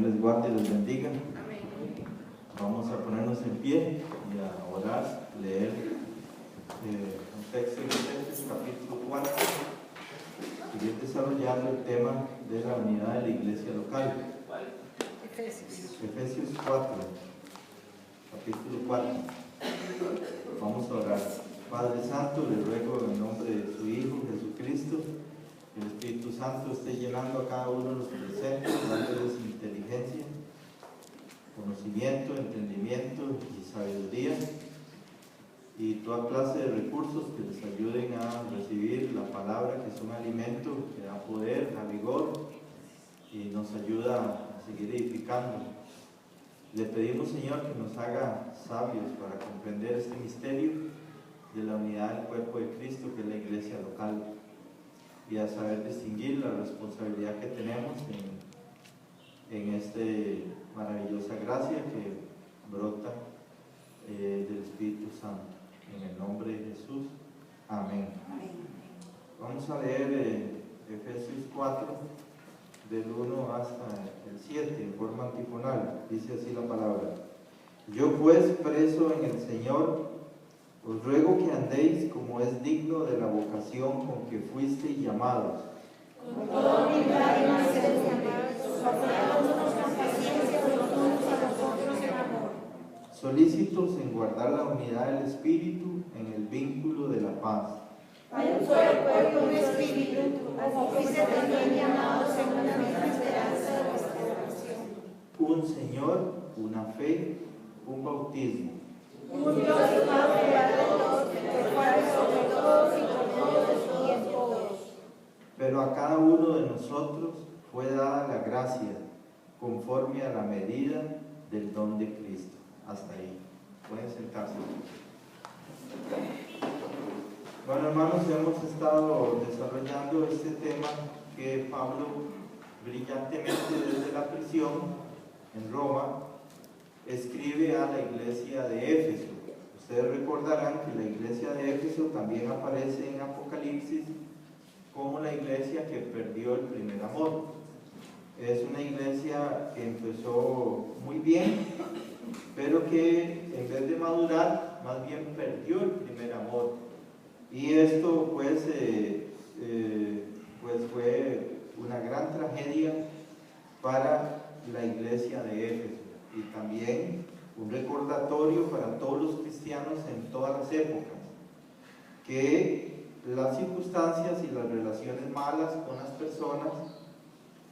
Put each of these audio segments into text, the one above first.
les guarde y les bendiga. Amén. Vamos a ponernos en pie y a orar, leer un texto de Efesios capítulo 4, y ir desarrollando el tema de la unidad de la iglesia local. Efesios 4, capítulo 4. Vamos a orar. Padre Santo, le ruego en el nombre de su Hijo Jesucristo, que el Espíritu Santo esté llenando a cada uno de los presentes, dándoles inteligencia, conocimiento, entendimiento y sabiduría, y toda clase de recursos que les ayuden a recibir la palabra, que es un alimento que da poder, da vigor y nos ayuda a seguir edificando. Le pedimos, Señor, que nos haga sabios para comprender este misterio de la unidad del cuerpo de Cristo, que es la iglesia local, y a saber distinguir la responsabilidad que tenemos en esta maravillosa gracia que brota del Espíritu Santo. En el nombre de Jesús. Amén. Vamos a leer Efesios 4, del 1 hasta el 7, en forma antifonal. Dice así la palabra: Yo pues, preso en el Señor, os ruego que andéis como es digno de la vocación con que fuisteis llamados, con toda humildad y mansedumbre, soportándonos con paciencia los unos a los otros en amor, solícitos en guardar la unidad del Espíritu en el vínculo de la paz. hay un solo cuerpo y un espíritu, como fuiste también llamados en una misma esperanza de vuestra salvación. Un Señor, una fe, un bautismo. Un Dios y Padre de todos, el cual es sobre todos y por todos y en todos. Pero a cada uno de nosotros fue dada la gracia conforme a la medida del don de Cristo. Hasta ahí. Pueden sentarse. Bueno, hermanos, hemos estado desarrollando este tema que Pablo brillantemente desde la prisión en Roma escribe a la iglesia de Éfeso. Ustedes recordarán que la iglesia de Éfeso también aparece en Apocalipsis como la iglesia que perdió el primer amor. Es una iglesia que empezó muy bien, pero que en vez de madurar, más bien perdió el primer amor. Y esto pues fue una gran tragedia para la iglesia de Éfeso, y también un recordatorio para todos los cristianos en todas las épocas, que las circunstancias y las relaciones malas con las personas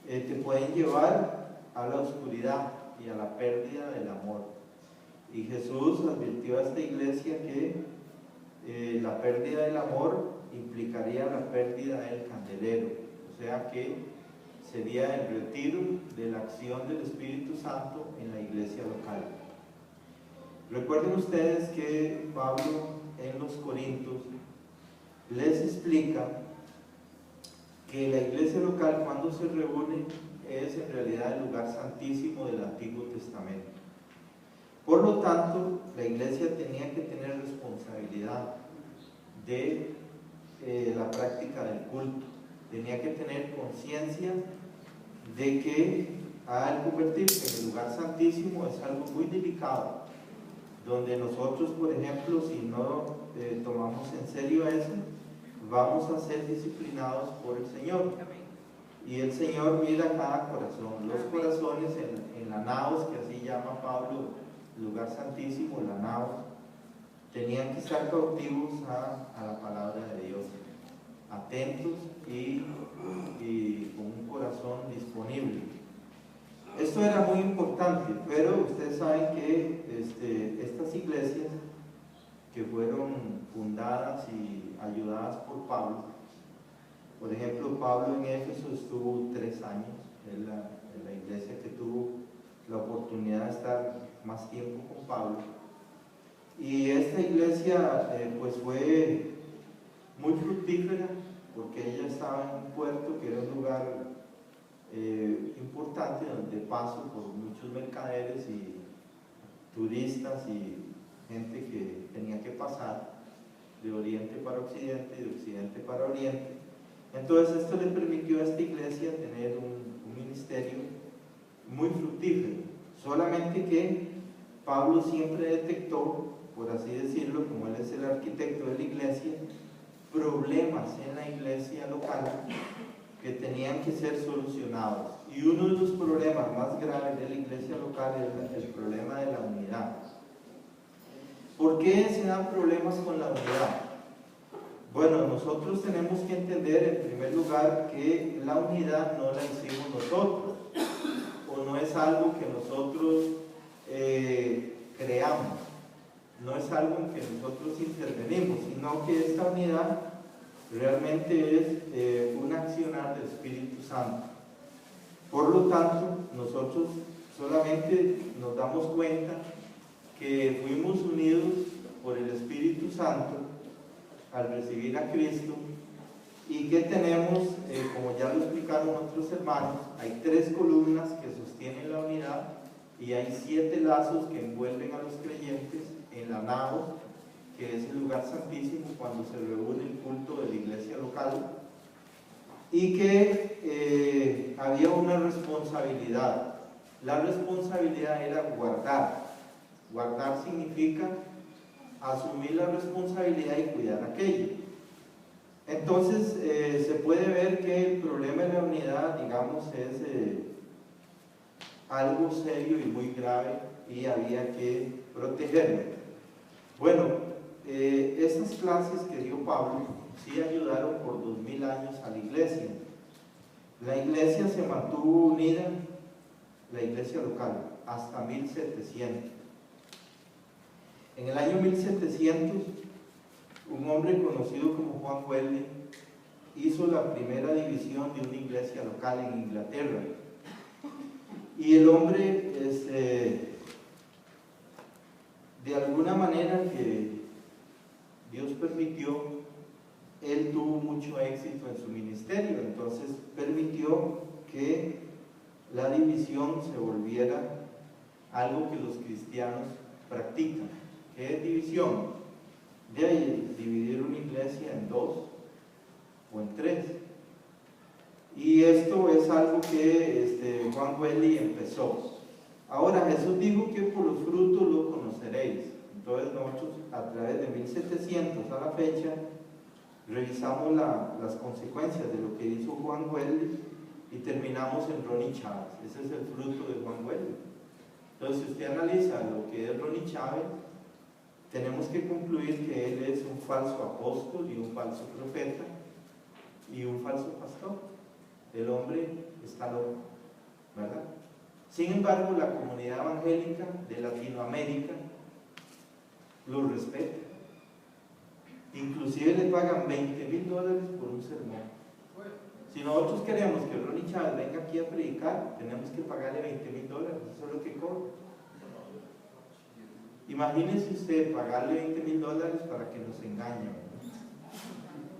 te pueden llevar a la oscuridad y a la pérdida del amor. Y Jesús advirtió a esta iglesia que la pérdida del amor implicaría la pérdida del candelero, o sea que sería el retiro de la acción del Espíritu Santo en la iglesia local. Recuerden ustedes que Pablo en los Corintios les explica que la iglesia local, cuando se reúne, es en realidad el lugar santísimo del Antiguo Testamento. Por lo tanto, la iglesia tenía que tener responsabilidad de la práctica del culto, tenía que tener conciencia de que al convertirse en el lugar santísimo es algo muy delicado, donde nosotros, por ejemplo, si no tomamos en serio eso, vamos a ser disciplinados por el Señor. Y el Señor mira cada corazón. Los corazones en la naos, que así llama Pablo, lugar santísimo, la naos, tenían que estar cautivos a la palabra de Dios, atentos y con un corazón disponible. Esto era muy importante, pero ustedes saben que estas iglesias que fueron fundadas y ayudadas por Pablo, por ejemplo, Pablo en Éfeso estuvo 3 años, es la iglesia que tuvo la oportunidad de estar más tiempo con Pablo, y esta iglesia pues fue muy fructífera, porque ella estaba en un puerto que era un lugar importante, donde paso por muchos mercaderes y turistas y gente que tenía que pasar de oriente para occidente y de occidente para oriente. Entonces esto le permitió a esta iglesia tener un ministerio muy fructífero, solamente que Pablo siempre detectó, por así decirlo, como él es el arquitecto de la iglesia, problemas en la iglesia local que tenían que ser solucionados. Y uno de los problemas más graves de la iglesia local es el problema de la unidad. ¿Por qué se dan problemas con la unidad? Bueno, nosotros tenemos que entender en primer lugar que la unidad no la hicimos nosotros, o no es algo que nosotros creamos, no es algo en que nosotros intervenimos, sino que esta unidad realmente es un accionar del Espíritu Santo. Por lo tanto, nosotros solamente nos damos cuenta que fuimos unidos por el Espíritu Santo al recibir a Cristo, y que tenemos, como ya lo explicaron otros hermanos, hay 3 columnas que sostienen la unidad y hay 7 lazos que envuelven a los creyentes en la nave, que es el lugar santísimo cuando se reúne el culto de la iglesia local, y que había una responsabilidad. La responsabilidad era guardar. Guardar significa asumir la responsabilidad y cuidar aquello. Entonces se puede ver que el problema de la unidad, digamos, es algo serio y muy grave y había que protegerlo. Bueno, estas clases que dio Pablo sí ayudaron por 2000 años a la iglesia. La iglesia se mantuvo unida, la iglesia local, hasta 1700. En el año 1700, un hombre conocido como Juan Wesley hizo la primera división de una iglesia local en Inglaterra. Y el hombre, de alguna manera que Dios permitió, él tuvo mucho éxito en su ministerio, entonces permitió que la división se volviera algo que los cristianos practican. ¿Qué es división? De dividir una iglesia en 2 o en 3. Y esto es algo que Juan Wesley empezó. Ahora, Jesús dijo que por los frutos lo conoceréis. Entonces nosotros, a través de 1700 a la fecha, revisamos las consecuencias de lo que hizo Juan Wesley y terminamos en Ronnie Chávez. Ese es el fruto de Juan Wesley. Entonces, si usted analiza lo que es Ronnie Chávez, tenemos que concluir que él es un falso apóstol y un falso profeta y un falso pastor. El hombre está loco, ¿verdad? Sin embargo, la comunidad evangélica de Latinoamérica lo respeta. Inclusive le pagan $20,000 por un sermón. Si nosotros queremos que Ronnie Chávez venga aquí a predicar, tenemos que pagarle $20,000, eso es lo que cobra. Imagínese usted pagarle $20,000 para que nos engañe.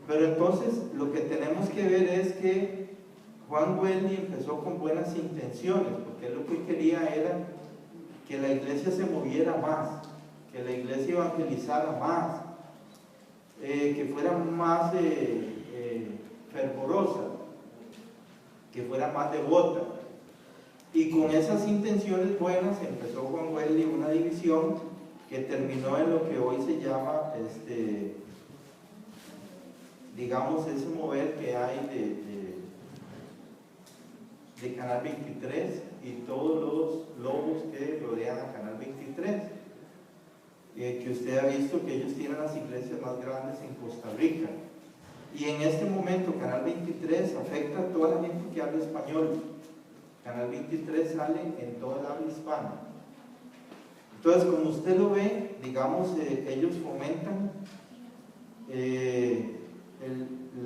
Pero entonces lo que tenemos que ver es que Juan Wesley empezó con buenas intenciones, porque él lo que quería era que la iglesia se moviera más, que la iglesia evangelizara más, que fuera más fervorosa, que fuera más devota. Y con esas intenciones buenas empezó Juan Wesley una división que terminó en lo que hoy se llama, digamos, ese mover que hay de Canal 23 y todos los lobos que rodean a Canal 23, que usted ha visto que ellos tienen las iglesias más grandes en Costa Rica. Y en este momento Canal 23 afecta a toda la gente que habla español. Canal 23 sale en toda el habla hispana. Entonces, como usted lo ve, digamos, ellos fomentan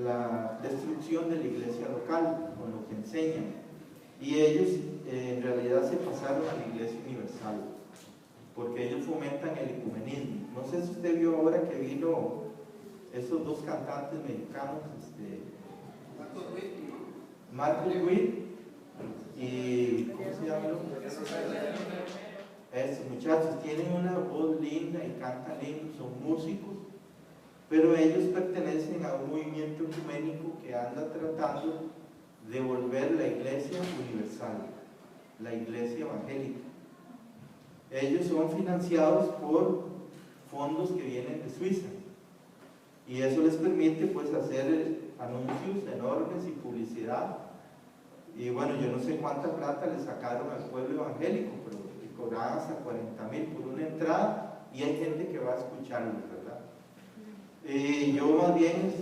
la destrucción de la iglesia local con lo que enseñan. Y ellos en realidad se pasaron a la iglesia universal, porque ellos fomentan el ecumenismo. No sé si usted vio ahora que vino esos 2 cantantes mexicanos, Marcos Witt y ¿cómo se llama? Estos muchachos tienen una voz linda y cantan lindo, son músicos, pero ellos pertenecen a un movimiento ecuménico que anda tratando de volver la iglesia universal. la iglesia evangélica. Ellos son financiados por fondos que vienen de Suiza y eso les permite pues hacer anuncios enormes y publicidad. Y bueno, yo no sé cuánta plata le sacaron al pueblo evangélico, pero le cobraban hasta 40,000 por una entrada y hay gente que va a escucharlos, ¿verdad? Yo más bien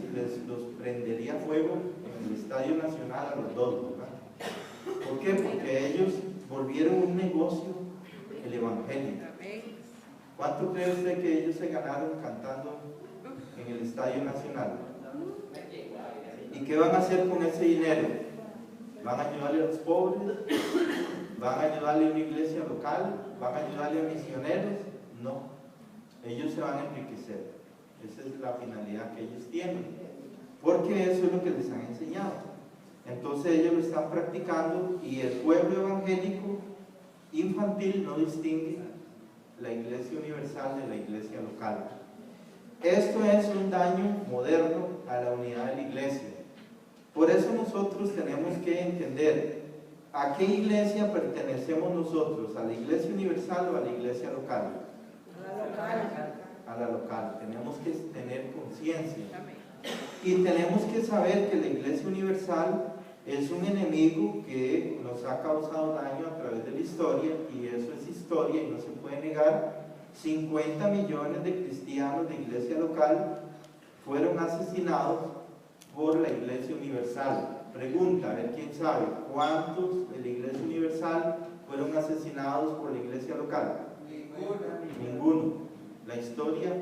los prendería fuego en el Estadio Nacional a los dos, ¿verdad? ¿Por qué? Porque ellos volvieron un negocio el evangelio. ¿Cuánto cree usted que ellos se ganaron cantando en el Estadio Nacional? ¿Y qué van a hacer con ese dinero? ¿Van a ayudarle a los pobres? ¿Van a ayudarle a una iglesia local? ¿Van a ayudarle a misioneros? No, ellos se van a enriquecer. Esa es la finalidad que ellos tienen, porque eso es lo que les han enseñado. Entonces ellos lo están practicando y el pueblo evangélico infantil no distingue la iglesia universal de la iglesia local. Esto es un daño moderno a la unidad de la iglesia. Por eso nosotros tenemos que entender a qué iglesia pertenecemos nosotros, a la iglesia universal o a la iglesia local. A la local. Tenemos que tener conciencia y tenemos que saber que la iglesia universal es un enemigo que nos ha causado daño a través de la historia, y eso es historia y no se puede negar. 50 millones de cristianos de iglesia local fueron asesinados por la iglesia universal. Pregunta, a ver quién sabe, ¿cuántos de la iglesia universal fueron asesinados por la iglesia local? Ninguno. La historia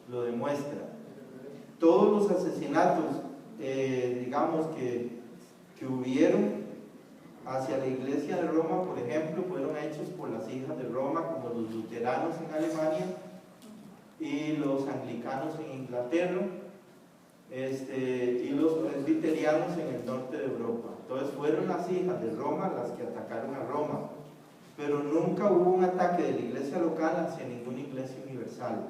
lo demuestra. Todos los asesinatos, digamos que hubieron hacia la iglesia de Roma, por ejemplo, fueron hechos por las hijas de Roma, como los luteranos en Alemania y los anglicanos en Inglaterra, y los presbiterianos en el norte de Europa. Entonces fueron las hijas de Roma las que atacaron a Roma, pero nunca hubo un ataque de la iglesia local hacia ninguna iglesia universal.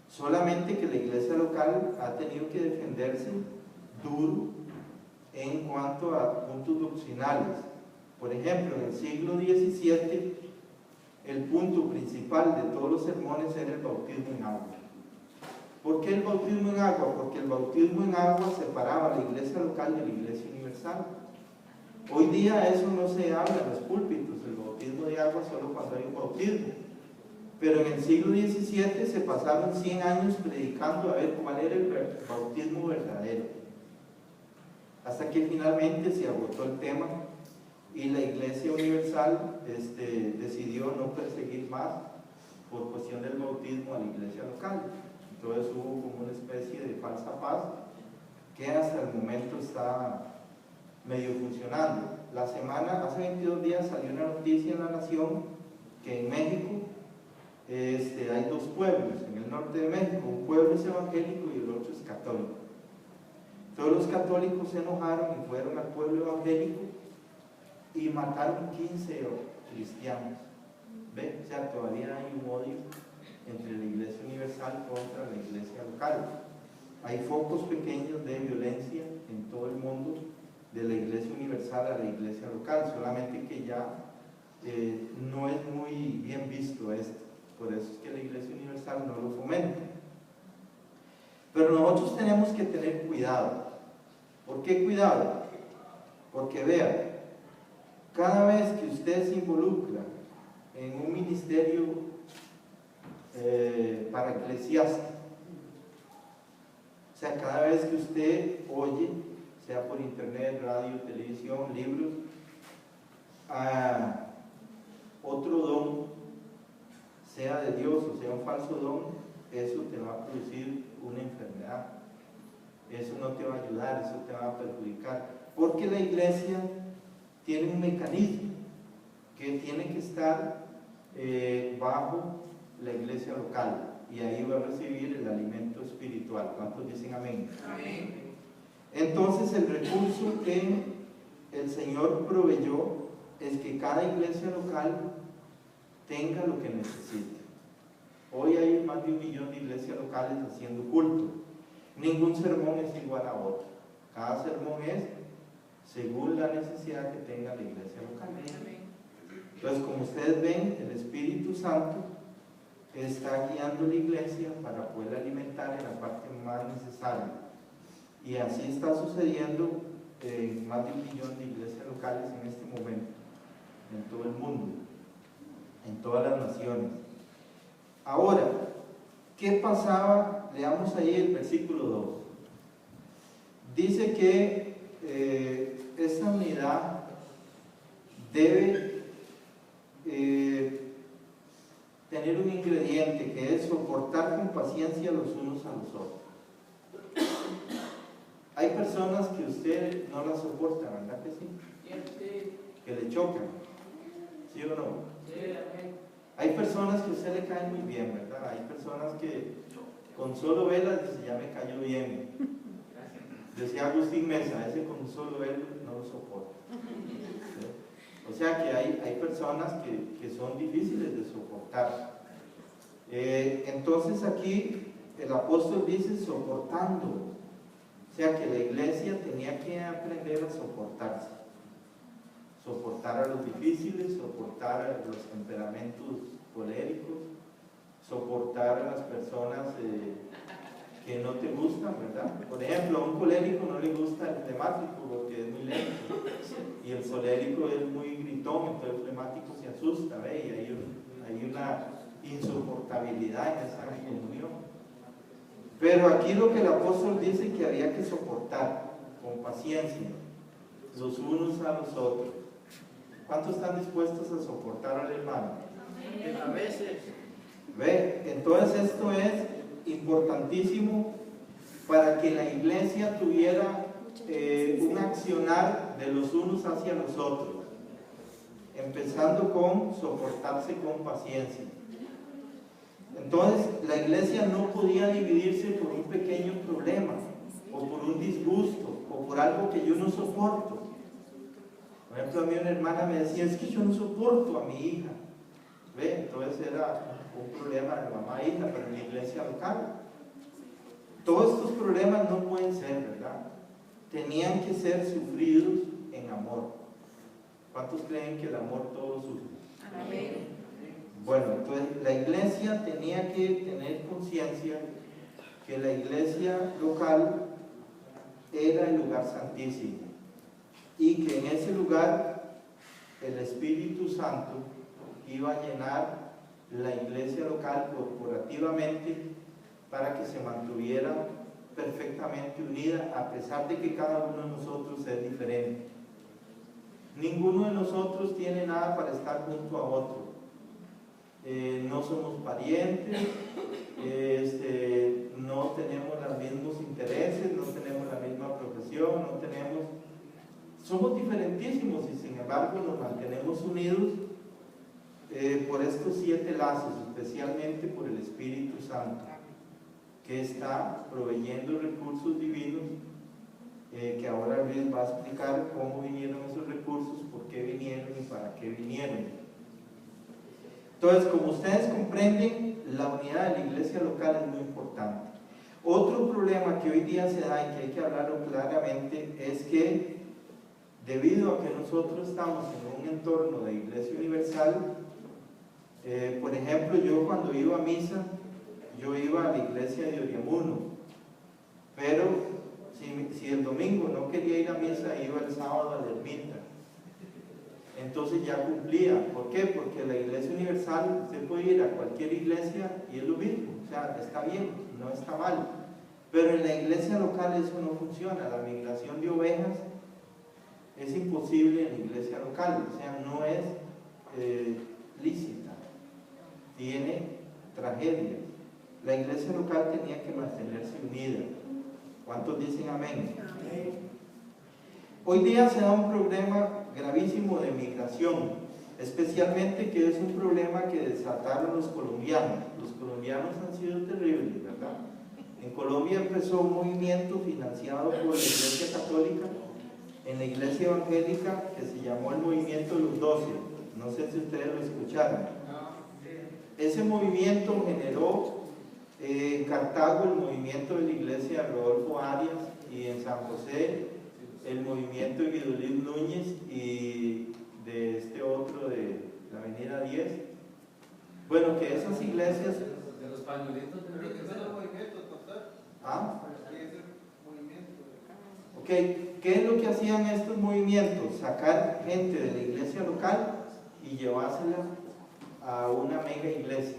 Solamente que la iglesia local ha tenido que defenderse duro en cuanto a puntos doctrinales. Por ejemplo, en el siglo XVII, el punto principal de todos los sermones era el bautismo en agua. ¿Por qué el bautismo en agua? Porque el bautismo en agua separaba la iglesia local de la iglesia universal. Hoy día eso no se habla en los púlpitos, el bautismo de agua solo cuando hay un bautismo. Pero en el siglo XVII se pasaron 100 años predicando a ver cuál era el bautismo verdadero, hasta que finalmente se agotó el tema y la iglesia universal decidió no perseguir más por cuestión del bautismo a la iglesia local. Entonces hubo como una especie de falsa paz que hasta el momento está medio funcionando. Hace 22 días salió una noticia en La Nación que en México hay dos pueblos en el norte de México. Un pueblo es evangélico y el otro es católico. Todos los católicos se enojaron y fueron al pueblo evangélico y mataron 15 cristianos. ¿Ve? O sea, todavía hay un odio entre la iglesia universal contra la iglesia local. Hay focos pequeños de violencia en todo el mundo, de la iglesia universal a la iglesia local, solamente que ya no es muy bien visto esto. Por eso es que la iglesia universal no lo fomenta. Pero nosotros tenemos que tener cuidado. ¿Por qué cuidado? Porque vean, cada vez que usted se involucra en un ministerio para eclesiástico, o sea, cada vez que usted oye, sea por internet, radio, televisión, libros, otro don, sea de Dios o sea un falso don, eso te va a producir una enfermedad, eso no te va a ayudar, eso te va a perjudicar, porque la iglesia tiene un mecanismo que tiene que estar bajo la iglesia local, y ahí va a recibir el alimento espiritual. ¿Cuántos dicen amén? Amén. Entonces el recurso que el Señor proveyó es que cada iglesia local tenga lo que necesita. Hoy hay más de 1 millón de iglesias locales haciendo culto. Ningún sermón es igual a otro. Cada sermón es según la necesidad que tenga la iglesia local. Entonces, como ustedes ven, el Espíritu Santo está guiando la iglesia para poder alimentar en la parte más necesaria. Y así está sucediendo en más de 1 millón de iglesias locales en este momento, en todo el mundo, en todas las naciones. Ahora, ¿qué pasaba? Leamos ahí el versículo 2. Dice que esta unidad debe tener un ingrediente que es soportar con paciencia los unos a los otros. Hay personas que usted no las soporta, ¿verdad que sí? Que le chocan, ¿sí o no? Hay personas que a usted le caen muy bien, ¿verdad? Hay personas que con solo verlas dice, ya me cayó bien. Decía Agustín Mesa, ese con solo verlo no lo soporta. ¿Sí? O sea que hay personas que son difíciles de soportar. Entonces aquí el apóstol dice soportando. O sea que la iglesia tenía que aprender a soportarse. Soportar a los difíciles, soportar a los temperamentos coléricos, soportar a las personas que no te gustan, ¿verdad? Por ejemplo, a un colérico no le gusta el flemático porque es muy lento, y el colérico es muy gritón, entonces el flemático se asusta, ¿ve? Y hay una insoportabilidad en esa comunión. Pero aquí lo que el apóstol dice que había que soportar con paciencia los unos a los otros. ¿Cuántos están dispuestos a soportar al hermano? A veces. ¿Ve? Entonces esto es importantísimo para que la iglesia tuviera un accionar de los unos hacia los otros, empezando con soportarse con paciencia. Entonces la iglesia no podía dividirse por un pequeño problema o por un disgusto o por algo que yo no soporto. Por ejemplo, a mí una hermana me decía, es que yo no soporto a mi hija. ¿Ve? Entonces era un problema de mamá e hija, pero en la iglesia local. Todos estos problemas no pueden ser, ¿verdad? Tenían que ser sufridos en amor. ¿Cuántos creen que el amor todo lo sufre? Amén. Bueno, entonces la iglesia tenía que tener conciencia que la iglesia local era el lugar santísimo y que en ese lugar el Espíritu Santo iba a llenar la iglesia local corporativamente para que se mantuviera perfectamente unida, a pesar de que cada uno de nosotros es diferente. Ninguno de nosotros tiene nada para estar junto a otro. No somos parientes, no tenemos los mismos intereses, no tenemos la misma profesión, somos diferentísimos y sin embargo nos mantenemos unidos por estos 7 lazos, especialmente por el Espíritu Santo, que está proveyendo recursos divinos, que ahora les va a explicar cómo vinieron esos recursos, por qué vinieron y para qué vinieron. Entonces, como ustedes comprenden, la unidad de la iglesia local es muy importante. Otro problema que hoy día se da y que hay que hablarlo claramente es que debido a que nosotros estamos en un entorno de iglesia universal, por ejemplo, yo cuando iba a misa, yo iba a la iglesia de Oriamuno, pero si el domingo no quería ir a misa, iba el sábado a la ermita. Entonces ya cumplía. ¿Por qué? Porque la iglesia universal, usted puede ir a cualquier iglesia y es lo mismo, o sea, está bien, no está mal. Pero en la iglesia local eso no funciona. La migración de ovejas es imposible en la iglesia local, o sea, no es lícita, tiene tragedia. La iglesia local tenía que mantenerse unida. ¿Cuántos dicen amén? Amén. Hoy día se da un problema gravísimo de migración, especialmente que es un problema que desataron los colombianos. Los colombianos han sido terribles, ¿verdad? En Colombia empezó un movimiento financiado por la Iglesia Católica, en la Iglesia Evangélica, que se llamó el Movimiento de los 12. No sé si ustedes lo escucharon. Ese movimiento generó en Cartago el movimiento de la Iglesia de Rodolfo Arias y en San José el movimiento de Guido Luis Núñez y de este otro de la avenida 10. Bueno, que esas iglesias... De los pañuelitos de el movimiento total. ¿Ah? Movimiento. Ok, ¿qué es lo que hacían estos movimientos? Sacar gente de la iglesia local y llevársela a una mega iglesia,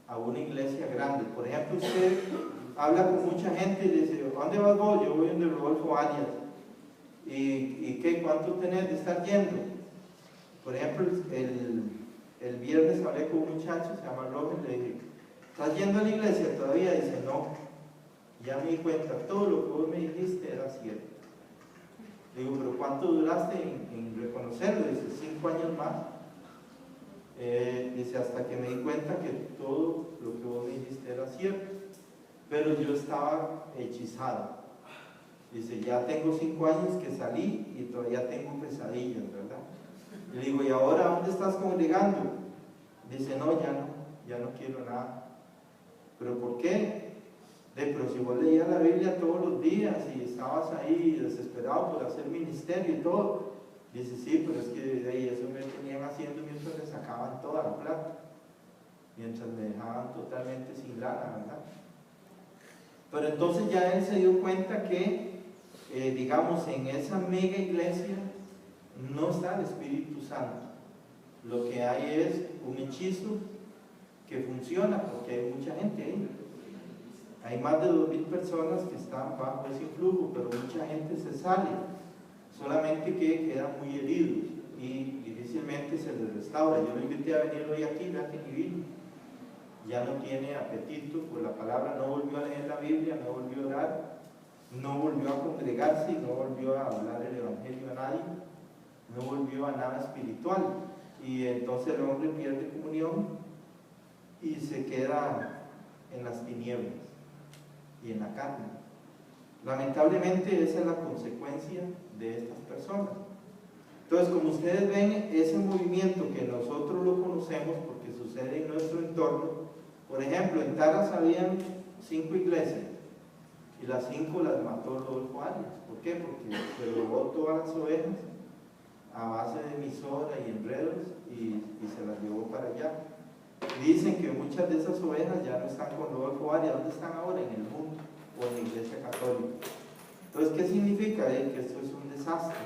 a una iglesia grande. Por ejemplo, usted habla con mucha gente y dice, ¿a dónde vas vos? Yo voy donde Rodolfo Arias. ¿Y qué? ¿Cuánto tenés de estar yendo? Por ejemplo, el viernes hablé con un muchacho, se llama Robert, le dije, ¿estás yendo a la iglesia todavía? Dice, no, ya me di cuenta, todo lo que vos me dijiste era cierto. Le digo, ¿pero cuánto duraste en reconocerlo? Dice, 5 años más. Dice, hasta que me di cuenta que todo lo que vos me dijiste era cierto, pero yo estaba hechizado. Dice, ya tengo 5 años que salí y todavía tengo pesadillas, ¿verdad? Le digo, ¿y ahora dónde estás congregando? Dice, no, ya no quiero nada. ¿Pero por qué? Pero si vos leías la Biblia todos los días y estabas ahí desesperado por hacer ministerio y todo. Dice, sí, pero es que eso me tenían haciendo mientras me sacaban toda la plata, mientras me dejaban totalmente sin lana, ¿verdad? Pero entonces ya él se dio cuenta que, digamos, en esa mega iglesia no está el Espíritu Santo. Lo que hay es un hechizo que funciona porque hay mucha gente ahí. Hay más de 2,000 personas que están bajo ese influjo, pero mucha gente se sale, solamente que quedan muy heridos y difícilmente se les restaura. Yo lo invité a venir hoy aquí, vea que ni vino. Ya no tiene apetito por la palabra, no volvió a leer la Biblia, no volvió a orar, no volvió a congregarse, no volvió a hablar el Evangelio a nadie, no volvió a nada espiritual. Y entonces el hombre pierde comunión y se queda en las tinieblas y en la carne. Lamentablemente esa es la consecuencia de estas personas. Entonces, como ustedes ven, ese movimiento que nosotros lo conocemos porque sucede en nuestro entorno. Por ejemplo, en Taras habían 5 iglesias y las 5 las mató Rodolfo Arias. ¿Por qué? Porque se robó todas las ovejas a base de emisora y enredos y se las llevó para allá. Dicen que muchas de esas ovejas ya no están con Rodolfo Arias. ¿Dónde están ahora? En el mundo o en la iglesia católica. Entonces, ¿qué significa? Que esto es un desastre.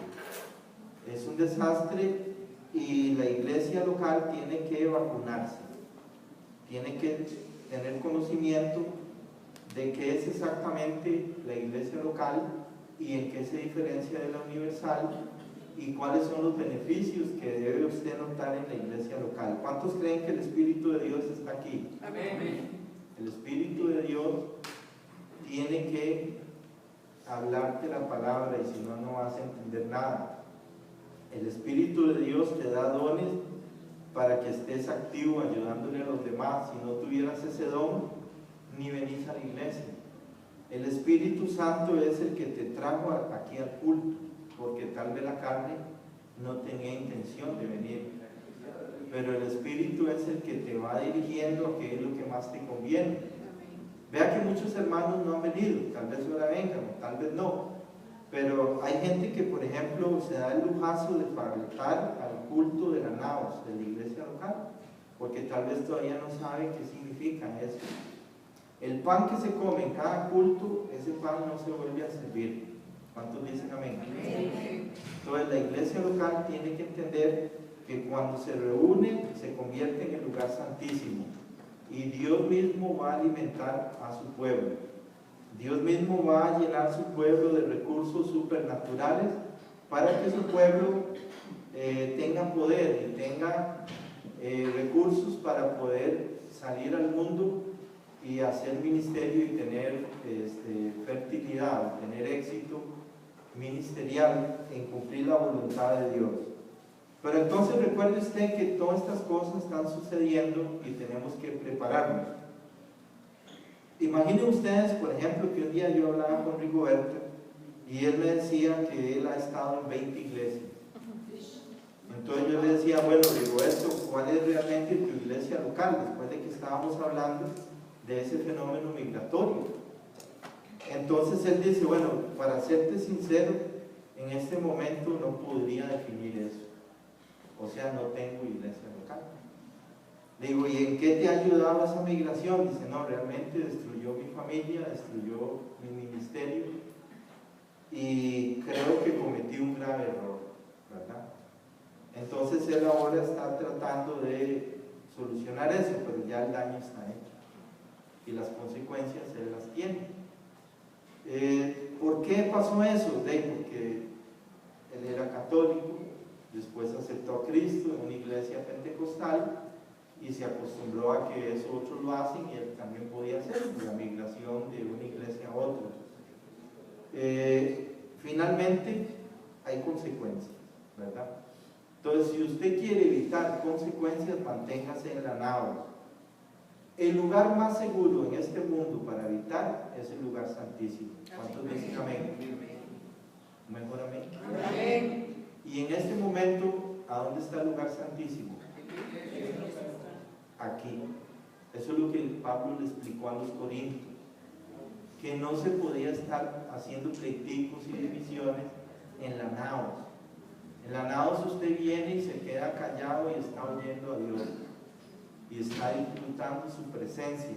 Es un desastre y la iglesia local tiene que vacunarse. Tiene que tener conocimiento de qué es exactamente la iglesia local y en qué se diferencia de la universal y cuáles son los beneficios que debe usted notar en la iglesia local. ¿Cuántos creen que el Espíritu de Dios está aquí? Amén. El Espíritu de Dios tiene que hablarte la palabra y si no, no vas a entender nada. El Espíritu de Dios te da dones para que estés activo ayudándole a los demás. Si no tuvieras ese don, ni venís a la iglesia. El Espíritu Santo es el que te trajo aquí al culto, porque tal vez la carne no tenía intención de venir. Pero el Espíritu es el que te va dirigiendo a qué es lo que más te conviene. Vea que muchos hermanos no han venido, tal vez ahora vengan, tal vez no. Pero hay gente que, por ejemplo, se da el lujazo de faltar al culto de la naos, de la iglesia local, porque tal vez todavía no saben qué significa eso. El pan que se come en cada culto, ese pan no se vuelve a servir. ¿Cuántos dicen amén? Entonces la iglesia local tiene que entender que cuando se reúne, se convierte en el lugar santísimo. Y Dios mismo va a alimentar a su pueblo. Dios mismo va a llenar su pueblo de recursos supernaturales para que su pueblo tenga poder y tenga recursos para poder salir al mundo y hacer ministerio y tener fertilidad, tener éxito ministerial en cumplir la voluntad de Dios. Pero entonces recuerde usted que todas estas cosas están sucediendo y tenemos que prepararnos. Imaginen ustedes, por ejemplo, que un día yo hablaba con Rigoberto y él me decía que él ha estado en 20 iglesias. Entonces yo le decía, bueno, Rigoberto, ¿cuál es realmente tu iglesia local? Después de que estábamos hablando de ese fenómeno migratorio. Entonces él dice, bueno, para serte sincero, en este momento no podría definir eso. o sea, no tengo iglesia local. Le digo, ¿y en qué te ha ayudado esa migración? Dice, no, realmente destruyó mi familia, destruyó mi ministerio y creo que cometí un grave error, ¿verdad? Entonces él ahora está tratando de solucionar eso, pero ya el daño está hecho y las consecuencias él las tiene. ¿Por qué pasó eso? Porque él era católico, después aceptó a Cristo en una iglesia pentecostal y se acostumbró a que eso otros lo hacen y él también podía hacer la migración de una iglesia a otra. Finalmente hay consecuencias, ¿verdad? Entonces, si usted quiere evitar consecuencias, manténgase en la nao. El lugar más seguro en este mundo para evitar es el lugar santísimo. ¿Cuántos dicen amén? Mejor amén. Amén. Y en este momento, ¿a dónde está el lugar santísimo? Aquí. Eso es lo que Pablo le explicó a los corintios, que no se podía estar haciendo pleiticos y divisiones en la naos. En la naos usted viene y se queda callado y está oyendo a Dios y está disfrutando su presencia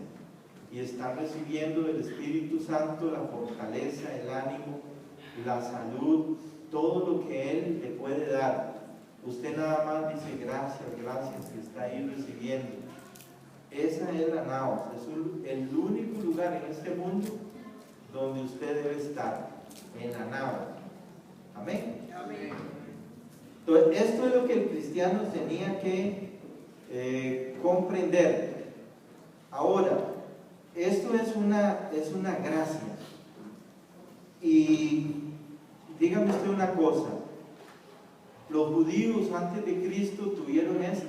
y está recibiendo del Espíritu Santo la fortaleza, el ánimo, la salud, todo lo que Él le puede dar. Usted nada más dice gracias, gracias, y está ahí recibiendo. Esa es la naos, es el único lugar en este mundo donde usted debe estar, en la naos. Amén. Amén. Entonces, esto es lo que el cristiano tenía que comprender. Ahora, esto es una gracia. Y dígame usted una cosa, los judíos antes de Cristo tuvieron esto.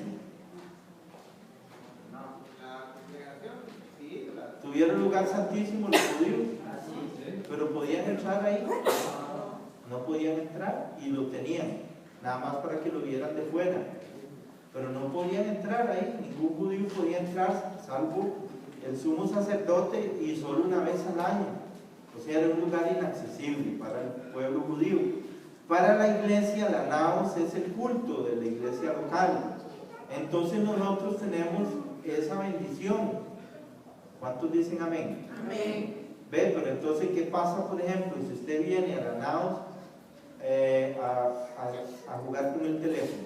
La congregación, sí, claro. ¿Tuvieron lugar santísimo los judíos? ¿Pero podían entrar ahí? No podían entrar y lo tenían, nada más para que lo vieran de fuera. Pero no podían entrar ahí, ningún judío podía entrar, salvo el sumo sacerdote y solo una vez al año. O sea, era un lugar inaccesible para el pueblo judío. Para la iglesia, la naos es el culto de la iglesia local. Entonces nosotros tenemos esa bendición. ¿Cuántos dicen amén? Amén. ¿Ve? Pero entonces, ¿qué pasa, por ejemplo, si usted viene a la naos a jugar con el teléfono?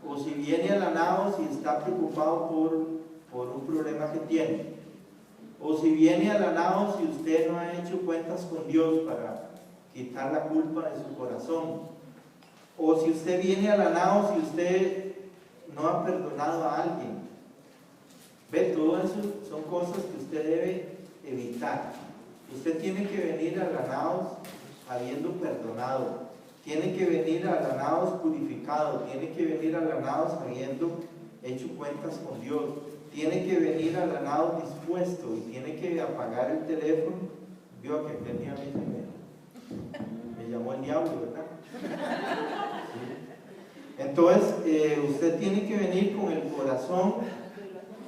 O si viene a la naos y está preocupado por un problema que tiene. O si viene a la naos y usted no ha hecho cuentas con Dios para quitar la culpa de su corazón. O si usted viene a la naos y usted no ha perdonado a alguien. ¿Ve? Todo eso son cosas que usted debe evitar. Usted tiene que venir a la naos habiendo perdonado. Tiene que venir a la naos purificado. Tiene que venir a la naos habiendo hecho cuentas con Dios. Tiene que venir a la naos dispuesto y tiene que apagar el teléfono. Vio que aquel día me llamó el diablo, ¿verdad? Sí. Entonces, usted tiene que venir con el corazón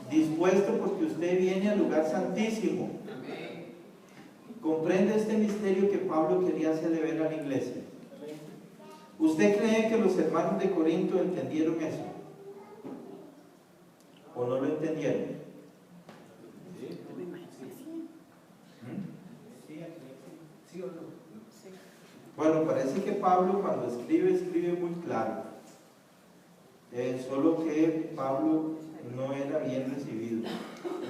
dispuesto porque usted viene al lugar santísimo. Comprende este misterio que Pablo quería hacerle ver a la iglesia. ¿Usted cree que los hermanos de Corinto entendieron eso? ¿O no lo entendieron? ¿Sí o no? Bueno, parece que Pablo cuando escribe muy claro. Solo que Pablo no era bien recibido,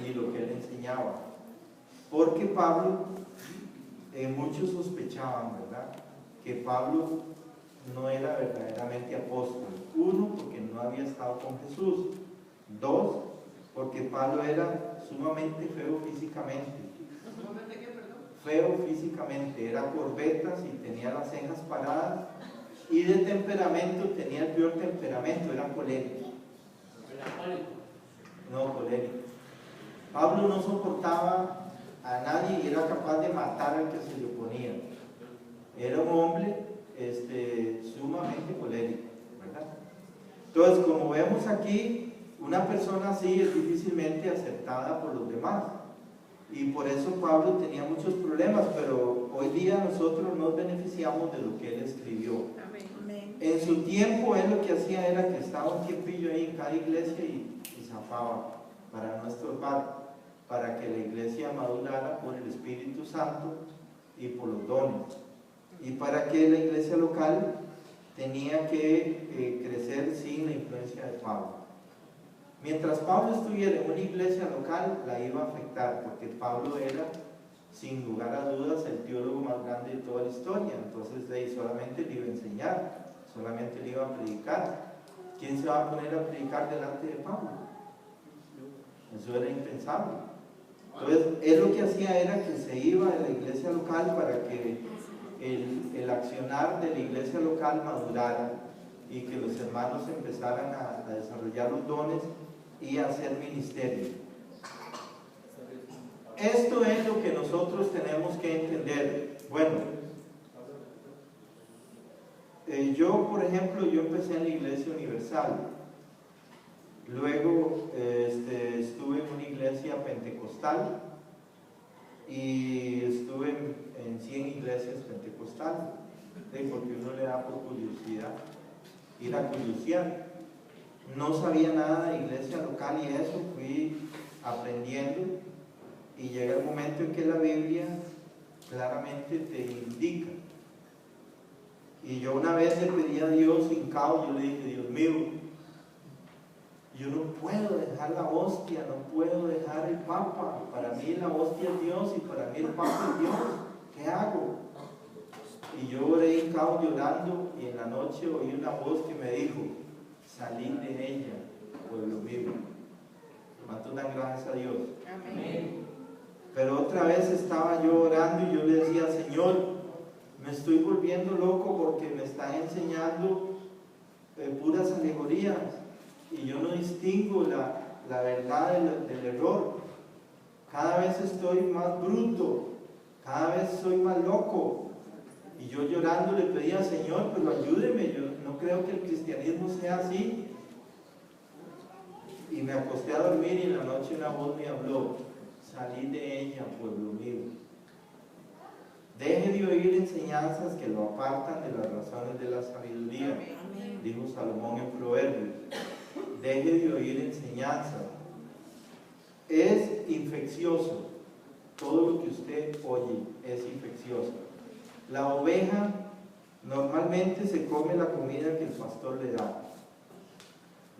ni lo que él enseñaba. Porque Pablo, muchos sospechaban, ¿verdad?, que Pablo no era verdaderamente apóstol. Uno, porque no había estado con Jesús. Dos, porque Pablo era sumamente feo físicamente. ¿Sumamente qué, perdón? Feo físicamente, era corbetas y tenía las cejas paradas. Y de temperamento tenía el peor temperamento, era colérico. No, colérico. Pablo no soportaba a nadie y era capaz de matar al que se le oponía. Era un hombre sumamente colérico, ¿verdad? Entonces, como vemos aquí, una persona así es difícilmente aceptada por los demás. Y por eso Pablo tenía muchos problemas, pero hoy día nosotros nos beneficiamos de lo que él escribió. Amén. en su tiempo él lo que hacía era que estaba un tiempillo ahí en cada iglesia y zafaba para no estorbar, para que la iglesia madurara por el Espíritu Santo y por los dones, y para que la iglesia local tenía que crecer sin la influencia de Pablo. Mientras Pablo estuviera en una iglesia local, la iba a afectar, porque Pablo era, sin lugar a dudas, el teólogo más grande de toda la historia. Entonces ahí solamente le iba a enseñar, solamente le iba a predicar. ¿Quién se va a poner a predicar delante de Pablo? Eso era impensable. Entonces él lo que hacía era que se iba a la iglesia local para que el accionar de la iglesia local madurara y que los hermanos empezaran a desarrollar los dones y a hacer ministerio. Esto es lo que nosotros tenemos que entender. Bueno, yo por ejemplo, yo empecé en la Iglesia Universal, luego estuve en una iglesia pentecostal y estuve en 100 iglesias pentecostales, porque uno le da por curiosidad ir a curiosear. No sabía nada de iglesia local y eso, fui aprendiendo, y llega el momento en que la Biblia claramente te indica. Y yo una vez le pedí a Dios hincado, yo le dije: Dios mío, yo no puedo dejar la hostia, no puedo dejar el Papa. Para mí la hostia es Dios y para mí el Papa es Dios. ¿Qué hago? Y yo oré hincado llorando, y en la noche oí una voz que me dijo: salid de ella, pueblo mío. ¿Cuánto dan gracias a Dios? Amén. Pero otra vez estaba yo orando y yo le decía: Señor, me estoy volviendo loco porque me están enseñando puras alegorías y yo no distingo la verdad del error. Cada vez estoy más bruto, cada vez soy más loco. Y yo llorando le pedía: Señor, pero ayúdeme, yo no creo que el cristianismo sea así. Y me acosté a dormir y en la noche una voz me habló: salid de ella, pueblo mío. Deje de oír enseñanzas que lo apartan de las razones de la sabiduría, dijo Salomón en Proverbios. Deje de oír enseñanzas. Es infeccioso. Todo lo que usted oye es infeccioso. La oveja normalmente se come la comida que el pastor le da.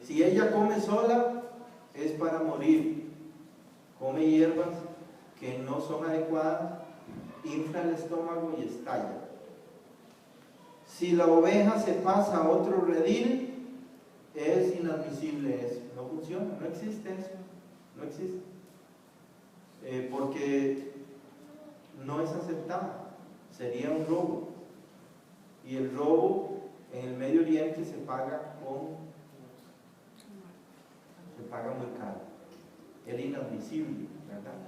Si ella come sola, es para morir. Come hierbas que no son adecuadas, infla el estómago y estalla. Si la oveja se pasa a otro redil, es inadmisible eso. No funciona, no existe eso. No existe. Porque no es aceptado. Sería un robo. Y el robo en el Medio Oriente se paga muy caro. Era inadmisible, ¿verdad?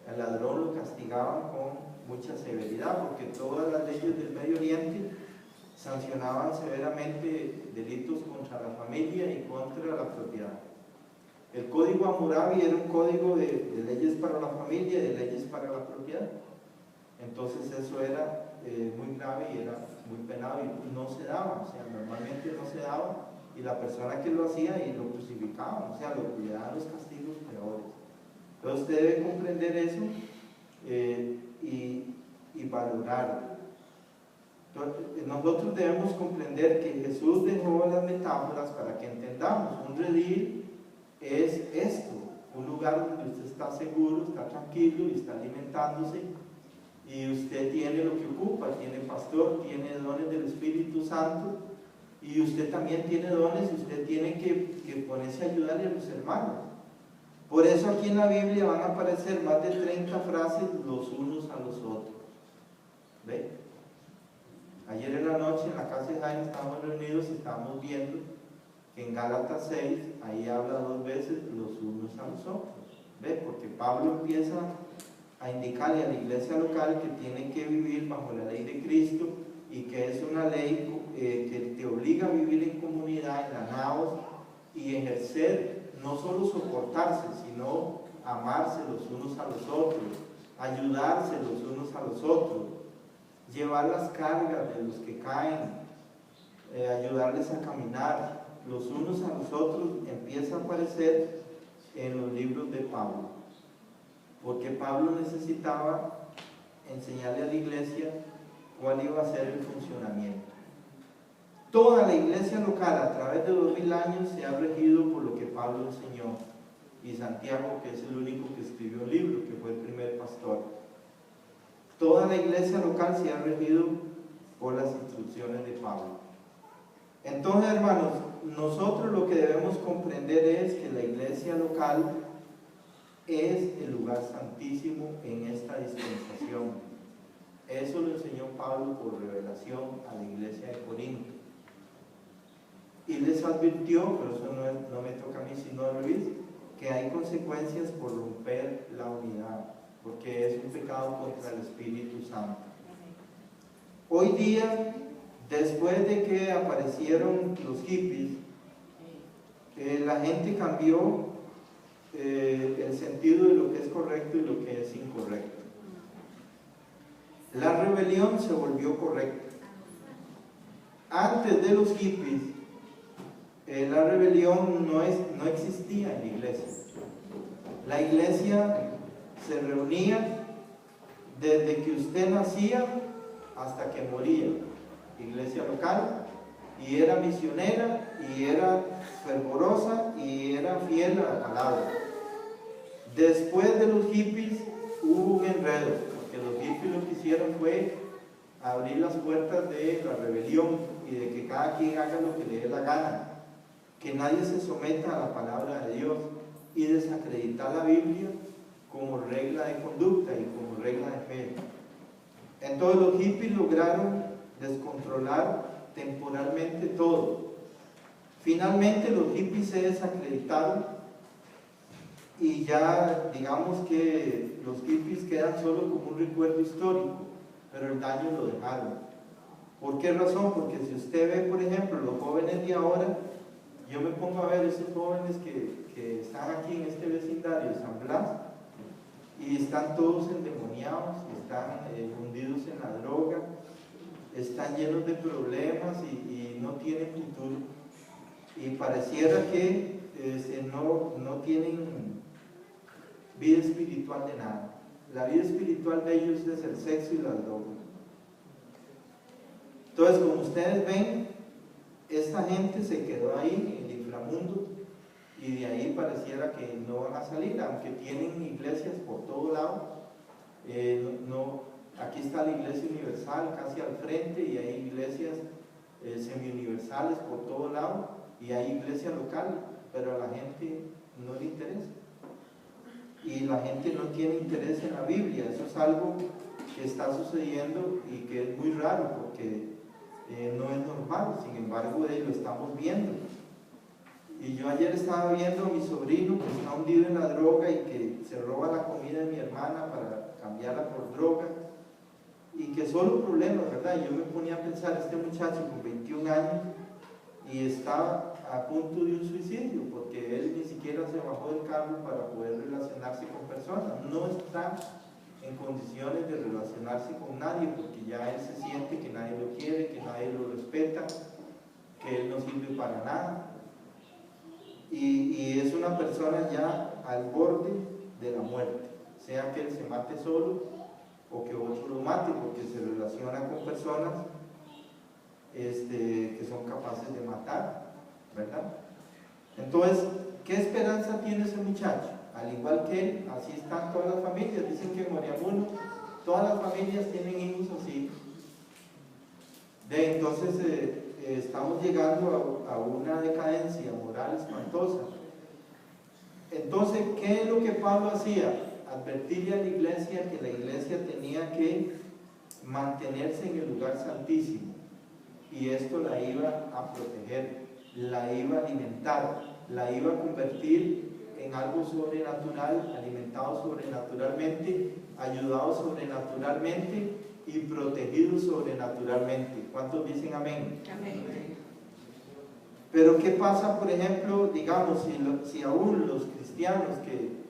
Al ladrón lo castigaban con mucha severidad, porque todas las leyes del Medio Oriente sancionaban severamente delitos contra la familia y contra la propiedad. El Código Hammurabi era un código de leyes para la familia y de leyes para la propiedad. Entonces eso era muy grave y era muy penado y no se daba, o sea, normalmente no se daba, y la persona que lo hacía y lo crucificaban, o sea, le daban los castigos peores. Entonces usted debe comprender eso y valorarlo. Entonces, nosotros debemos comprender que Jesús dejó las metáforas para que entendamos. Un redil es esto, un lugar donde usted está seguro, está tranquilo y está alimentándose, y usted tiene lo que ocupa, tiene pastor, tiene dones del Espíritu Santo, y usted también tiene dones y usted tiene que ponerse a ayudarle a los hermanos. Por eso aquí en la Biblia van a aparecer más de 30 frases los unos a los otros. ¿Ve? Ayer en la noche en la casa de Jaime estábamos reunidos y estábamos viendo que en Gálatas 6, ahí habla 2 veces los unos a los otros. ¿Ve? Porque Pablo empieza a indicarle a la iglesia local que tiene que vivir bajo la ley de Cristo y que es una ley que te obliga a vivir en comunidad, en la naos, y ejercer, no solo soportarse, sino amarse los unos a los otros, ayudarse los unos a los otros, llevar las cargas de los que caen. ayudarles a caminar los unos a los otros, empieza a aparecer en los libros de Pablo, porque Pablo necesitaba enseñarle a la iglesia cuál iba a ser el funcionamiento. Toda la iglesia local a través de 2000 años se ha regido por lo que Pablo enseñó, y Santiago, que es el único que escribió un libro, que fue el primer pastor. Toda la iglesia local se ha regido por las instrucciones de Pablo. Entonces, hermanos, nosotros lo que debemos comprender es que la iglesia local es el lugar santísimo en esta dispensación. Eso lo enseñó Pablo por revelación a la iglesia de Corinto. Y les advirtió, pero eso no me toca a mí sino a Luis, que hay consecuencias por romper la unidad, porque es un pecado contra el Espíritu Santo. Hoy día, después de que aparecieron los hippies, la gente cambió el sentido de lo que es correcto y lo que es incorrecto. La rebelión se volvió correcta. Antes de los hippies, la rebelión no existía en la iglesia. La iglesia se reunía desde que usted nacía hasta que moría. Iglesia local, y era misionera, y era fervorosa, y era fiel a la palabra. Después de los hippies hubo un enredo, porque los hippies lo que hicieron fue abrir las puertas de la rebelión y de que cada quien haga lo que le dé la gana, que nadie se someta a la palabra de Dios, y desacreditar la Biblia como regla de conducta y como regla de fe. Entonces los hippies lograron descontrolar temporalmente todo. Finalmente los hippies se desacreditaron y ya digamos que los hippies quedan solo como un recuerdo histórico, pero el daño lo dejaron. ¿Por qué razón? Porque si usted ve, por ejemplo, los jóvenes de ahora, yo me pongo a ver esos jóvenes que están aquí en este vecindario de San Blas, y están todos endemoniados, están hundidos en la droga, están llenos de problemas y no tienen futuro, y pareciera que no tienen vida espiritual de nada. La vida espiritual de ellos es el sexo y las drogas. Entonces, como ustedes ven, esta gente se quedó ahí en el inframundo, y de ahí pareciera que no van a salir, aunque tienen iglesias por todo lado. Aquí está la iglesia universal casi al frente, y hay iglesias semi-universales por todo lado, y hay iglesia local, pero a la gente no le interesa. Y la gente no tiene interés en la Biblia. Eso es algo que está sucediendo y que es muy raro, porque no es normal. Sin embargo, lo estamos viendo. Y yo ayer estaba viendo a mi sobrino que está hundido en la droga y que se roba la comida de mi hermana para cambiarla por droga, y que solo problemas, ¿verdad? Yo me ponía a pensar, este muchacho con 21 años y está a punto de un suicidio, porque él ni siquiera se bajó del carro para poder relacionarse con personas, no está en condiciones de relacionarse con nadie, porque ya él se siente que nadie lo quiere, que nadie lo respeta, que él no sirve para nada. Y es una persona ya al borde de la muerte, sea que él se mate solo o que otro lo mate, porque se relaciona con personas que son capaces de matar, ¿verdad? Entonces, ¿qué esperanza tiene ese muchacho? Al igual que él, así están todas las familias. Dicen que en Moriamuno todas las familias tienen hijos así. Entonces estamos llegando a una decadencia moral espantosa. Entonces, ¿qué es lo que Pablo hacía? Advertirle a la iglesia que la iglesia tenía que mantenerse en el lugar santísimo, y esto la iba a proteger, la iba a alimentar, la iba a convertir en algo sobrenatural, alimentado sobrenaturalmente, ayudado sobrenaturalmente y protegido sobrenaturalmente. ¿Cuántos dicen amén? Amén. Pero ¿qué pasa, por ejemplo, digamos, si aún los cristianos que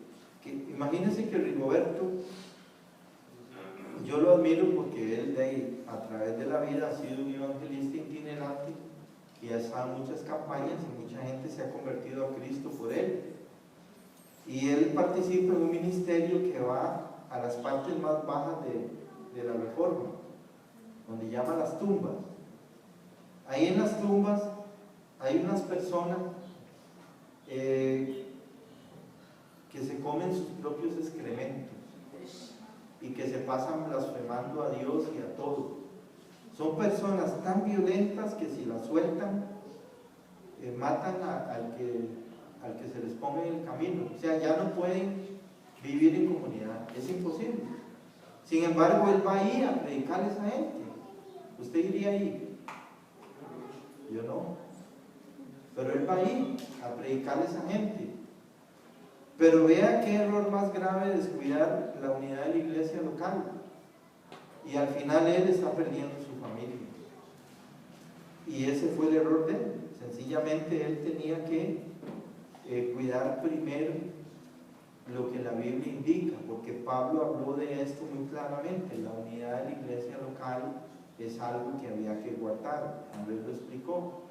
imagínense que Rigoberto, yo lo admiro porque él a través de la vida ha sido un evangelista itinerante, y ha estado en muchas campañas y mucha gente se ha convertido a Cristo por él. Y él participa en un ministerio que va a las partes más bajas de la Reforma, donde llama las tumbas. Ahí en las tumbas hay unas personas que se comen sus propios excrementos y que se pasan blasfemando a Dios y a todo. Son personas tan violentas que si las sueltan, matan al que se les ponga en el camino. O sea, ya no pueden vivir en comunidad, es imposible. Sin embargo, él va ahí a predicarle a esa gente. ¿Usted iría ahí? Yo no. Pero él va ahí a predicarle a esa gente. Pero vea qué error más grave descuidar la unidad de la iglesia local. Y al final él está perdiendo su familia. Y ese fue el error de él. Sencillamente él tenía que cuidar primero lo que la Biblia indica, porque Pablo habló de esto muy claramente. La unidad de la iglesia local es algo que había que guardar. Andrés lo explicó.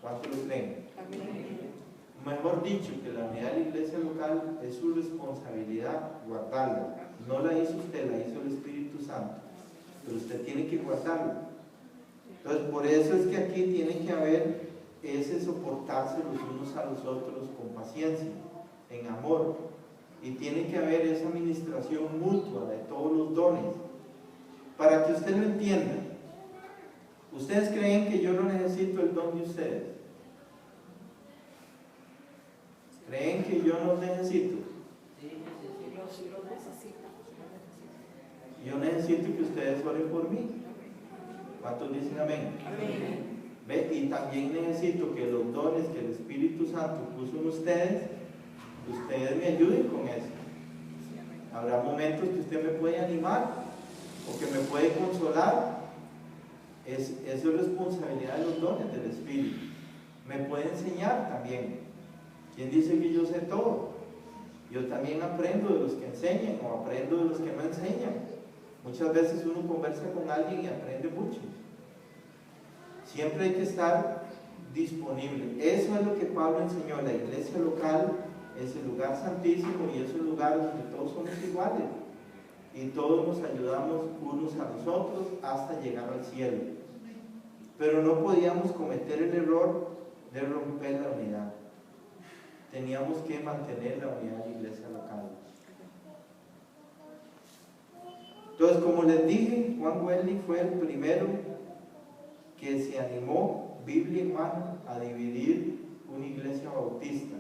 ¿Cuánto lo creen? Amén. Mejor dicho, que la unidad de la iglesia local es su responsabilidad guardarla. No la hizo usted, la hizo el Espíritu Santo, pero usted tiene que guardarla. Entonces, por eso es que aquí tiene que haber ese soportarse los unos a los otros con paciencia, en amor, y tiene que haber esa administración mutua de todos los dones. Para que usted lo entienda, ¿ustedes creen que yo no necesito el don de ustedes? ¿Creen que yo no necesito? Yo necesito que ustedes oren por mí. ¿Cuántos dicen amén? Amén. ¿Ve? Y también necesito que los dones que el Espíritu Santo puso en ustedes me ayuden con eso. Habrá momentos que usted me puede animar o que me puede consolar. Eso es responsabilidad de los dones del Espíritu. Me puede enseñar también. ¿Quién dice que yo sé todo? Yo también aprendo de los que enseñan o aprendo de los que no enseñan. Muchas veces uno conversa con alguien y aprende mucho. Siempre hay que estar disponible. Eso es lo que Pablo enseñó. La iglesia local es el lugar santísimo y es el lugar donde todos somos iguales. Y todos nos ayudamos unos a los otros hasta llegar al cielo. Pero no podíamos cometer el error de romper la unidad. Teníamos que mantener la unidad de la iglesia local. Entonces, como les dije, Juan Wesley fue el primero que se animó, Biblia en mano, a dividir una iglesia bautista.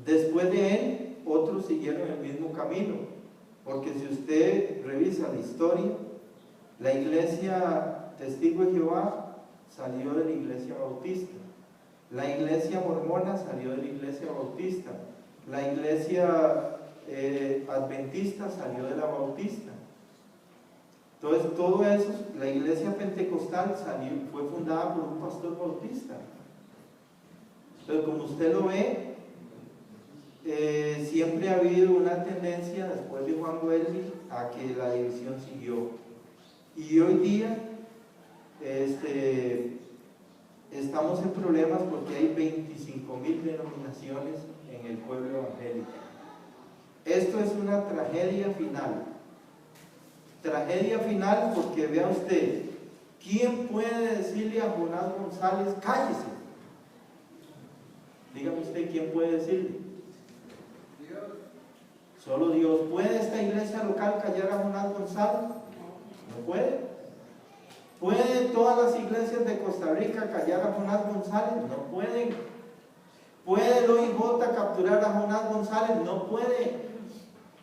Después de él, otros siguieron el mismo camino, porque si usted revisa la historia, la iglesia Testigo de Jehová salió de la iglesia bautista. La iglesia mormona salió de la iglesia bautista. La iglesia adventista salió de la bautista. Entonces, todo eso, la iglesia pentecostal fue fundada por un pastor bautista. Entonces, como usted lo ve, siempre ha habido una tendencia, después de Juan Wesley, a que la división siguió. Y hoy día, estamos en problemas porque hay 25,000 denominaciones en el pueblo evangélico. Esto es una tragedia final. Tragedia final porque vea usted, ¿quién puede decirle a Jonás González, cállese? Dígame usted, ¿quién puede decirle? Dios. Solo Dios. ¿Puede esta iglesia local callar a Jonás González? No puede. ¿Pueden todas las iglesias de Costa Rica callar a Jonás González? No pueden. ¿Puede el OIJ capturar a Jonás González? No puede.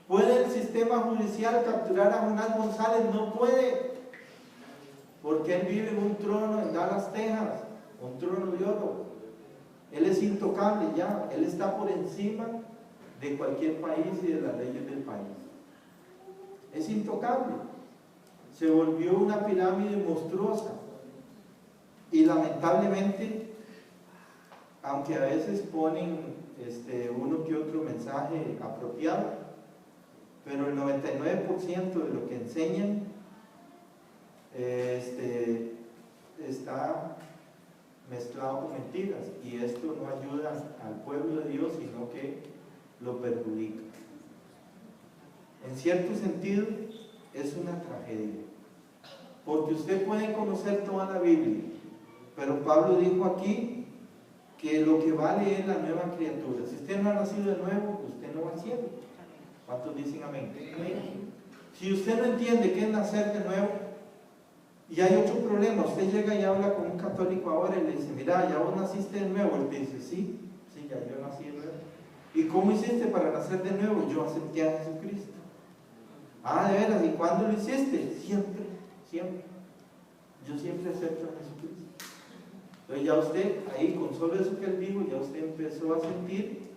¿Puede el sistema judicial capturar a Jonás González? No puede. Porque él vive en un trono en Dallas, Texas, un trono de oro. Él es intocable ya. Él está por encima de cualquier país y de las leyes del país. Es intocable. Se volvió una pirámide monstruosa. Y lamentablemente, aunque a veces ponen uno que otro mensaje apropiado, pero el 99% de lo que enseñan está mezclado con mentiras, y esto no ayuda al pueblo de Dios, sino que lo perjudica. En cierto sentido, es una tragedia, porque usted puede conocer toda la Biblia, pero Pablo dijo aquí que lo que vale es la nueva criatura. Si usted no ha nacido de nuevo, usted no va al cielo. ¿Cuántos dicen amén? Amén. Si usted no entiende qué es nacer de nuevo, y hay otro problema, usted llega y habla con un católico ahora y le dice, mira, ya vos naciste de nuevo. Él te dice, sí, ya yo nací de nuevo. ¿Y cómo hiciste para nacer de nuevo? Yo acepté a Jesucristo. Ah, de veras, ¿y cuándo lo hiciste? Siempre. Yo siempre acepto a Jesucristo. Entonces ya usted, ahí con solo eso que él dijo, ya usted empezó a sentir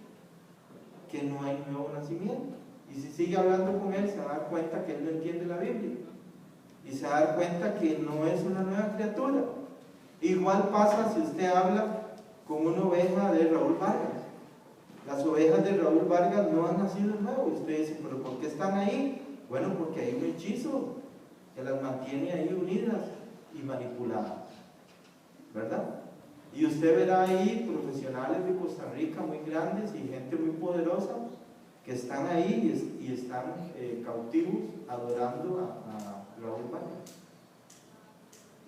que no hay nuevo nacimiento. Y si sigue hablando con él, se va a dar cuenta que él no entiende la Biblia. Y se va a dar cuenta que no es una nueva criatura. Igual pasa si usted habla con una oveja de Raúl Vargas. Las ovejas de Raúl Vargas no han nacido de nuevo. Y usted dice, ¿pero por qué están ahí? Bueno, porque hay un hechizo que las mantiene ahí unidas y manipuladas, ¿verdad? Y usted verá ahí profesionales de Costa Rica muy grandes y gente muy poderosa que están ahí y están cautivos adorando a Raúl Vargas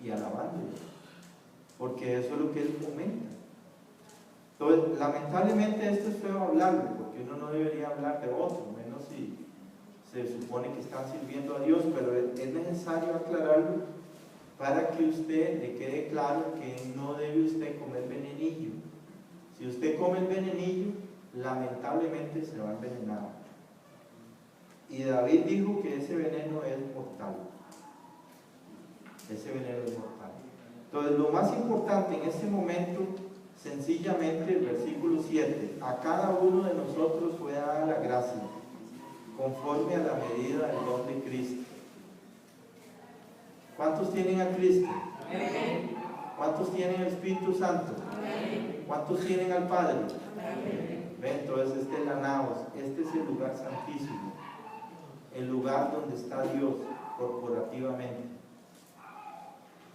y alabándolo, porque eso es lo que él comenta. Entonces, lamentablemente esto es feo hablarlo, porque uno no debería hablar de otro, menos si se supone que están sirviendo a Dios, pero es necesario aclararlo para que usted le quede claro que no debe usted comer venenillo. Si usted come el venenillo, lamentablemente se va a envenenar. Y David dijo que ese veneno es mortal. Ese veneno es mortal. Entonces, lo más importante en este momento, sencillamente el versículo 7, a cada uno de nosotros fue dada la gracia, conforme a la medida del don de Cristo. ¿Cuántos tienen a Cristo? Amén. ¿Cuántos tienen el Espíritu Santo? Amén. ¿Cuántos tienen al Padre? Amén. ¿Ven? Entonces este es la naos, este es el lugar santísimo, el lugar donde está Dios corporativamente.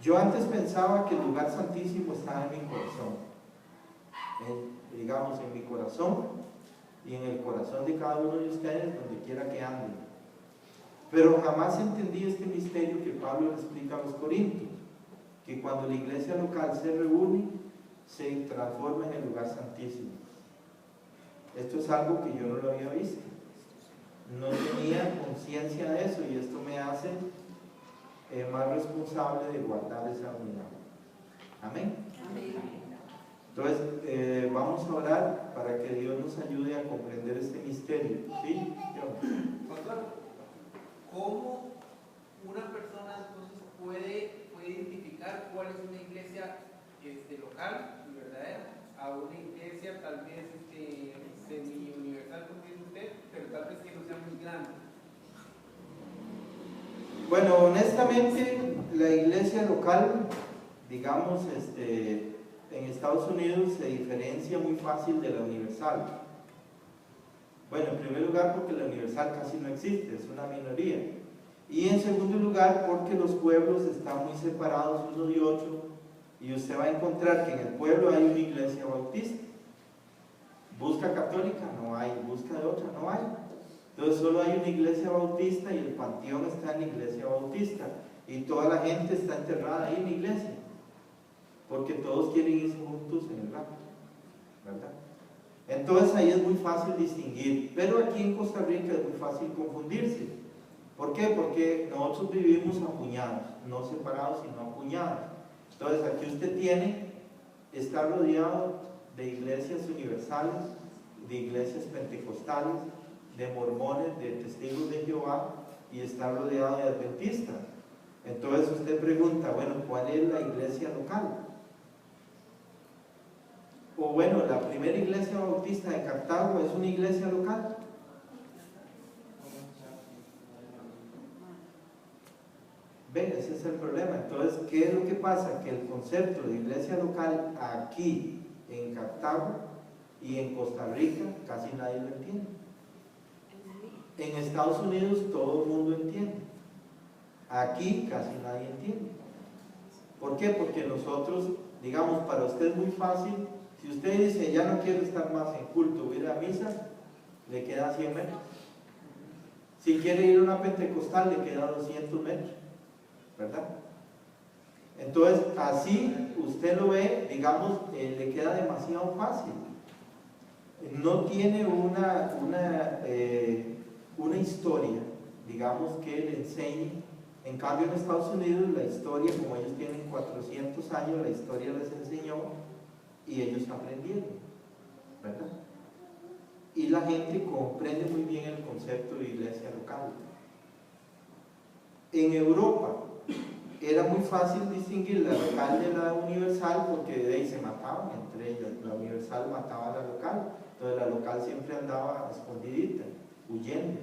Yo antes pensaba que el lugar santísimo estaba en mi corazón, digamos en mi corazón y en el corazón de cada uno de ustedes, donde quiera que anden. Pero jamás entendí este misterio que Pablo le explica a los corintios, que cuando la iglesia local se reúne, se transforma en el lugar santísimo. Esto es algo que yo no lo había visto, no tenía conciencia de eso, y esto me hace más responsable de guardar esa unidad. Amén. Amén. Entonces, vamos a orar para que Dios nos ayude a comprender este misterio. ¿Sí? Pastor, ¿cómo una persona entonces puede identificar cuál es una iglesia local y verdadera a una iglesia tal vez semi-universal, como dice usted, pero tal vez que no sea muy grande? Bueno, honestamente, la iglesia local, digamos, en Estados Unidos se diferencia muy fácil de la universal. Bueno, en primer lugar porque la universal casi no existe, es una minoría. Y en segundo lugar porque los pueblos están muy separados uno de otro, y usted va a encontrar que en el pueblo hay una iglesia bautista. Busca católica, no hay. Busca de otra, no hay. Entonces solo hay una iglesia bautista y el panteón está en la iglesia bautista. Y toda la gente está enterrada ahí en la iglesia, porque todos quieren irse juntos en el rapto, ¿verdad? Entonces ahí es muy fácil distinguir, pero aquí en Costa Rica es muy fácil confundirse. ¿Por qué? Porque nosotros vivimos apuñados, no separados sino apuñados. Entonces aquí usted está rodeado de iglesias universales, de iglesias pentecostales, de mormones, de testigos de Jehová, y está rodeado de adventistas. Entonces usted pregunta, bueno, ¿cuál es la iglesia local? O bueno, la primera iglesia bautista de Cartago es una iglesia local. Ven, ese es el problema. Entonces, ¿qué es lo que pasa? Que el concepto de iglesia local aquí en Cartago y en Costa Rica casi nadie lo entiende. En Estados Unidos todo el mundo entiende. Aquí casi nadie entiende. ¿Por qué? Porque nosotros digamos, para usted es muy fácil. Si usted dice, ya no quiero estar más en culto, voy a ir a misa, le queda 100 metros. Si quiere ir a una pentecostal, le queda 200 metros, ¿verdad? Entonces, así usted lo ve, digamos, le queda demasiado fácil. No tiene una historia, digamos, que le enseñe. En cambio, en Estados Unidos, la historia, como ellos tienen 400 años, la historia les enseñó y ellos aprendieron, ¿verdad? Y la gente comprende muy bien el concepto de iglesia local. En Europa era muy fácil distinguir la local de la universal, porque de ahí se mataban entre ellas. La universal mataba a la local, entonces la local siempre andaba escondidita, huyendo.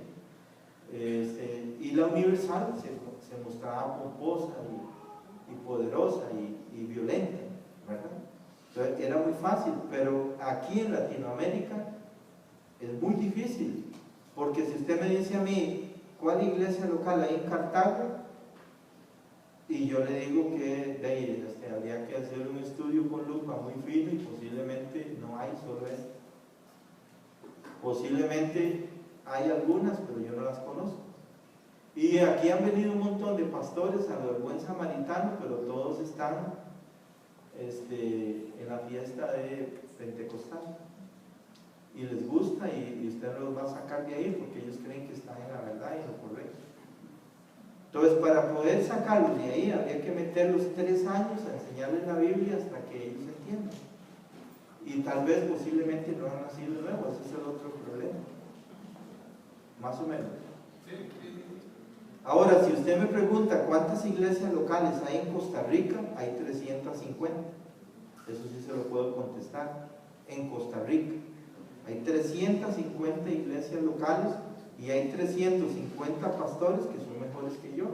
Y la universal se mostraba pomposa y poderosa y violenta, ¿verdad? Entonces era muy fácil, pero aquí en Latinoamérica es muy difícil, porque si usted me dice a mí, ¿cuál iglesia local hay en Cartago? Y yo le digo que de ahí, habría que hacer un estudio con lupa muy fino y posiblemente no hay solo esta. Posiblemente hay algunas, pero yo no las conozco. Y aquí han venido un montón de pastores a lo del Buen Samaritano, pero todos están en la fiesta de Pentecostal. Y les gusta y usted los va a sacar de ahí porque ellos creen que están en la verdad y en lo correcto. Entonces, para poder sacarlos de ahí, habría que meterlos 3 años a enseñarles la Biblia hasta que ellos entiendan. Y tal vez, posiblemente, no han nacido nuevos, ese es el otro problema. Más o menos. Ahora, si usted me pregunta cuántas iglesias locales hay en Costa Rica, hay 350. Eso sí se lo puedo contestar. En Costa Rica hay 350 iglesias locales y hay 350 pastores que son mejores que yo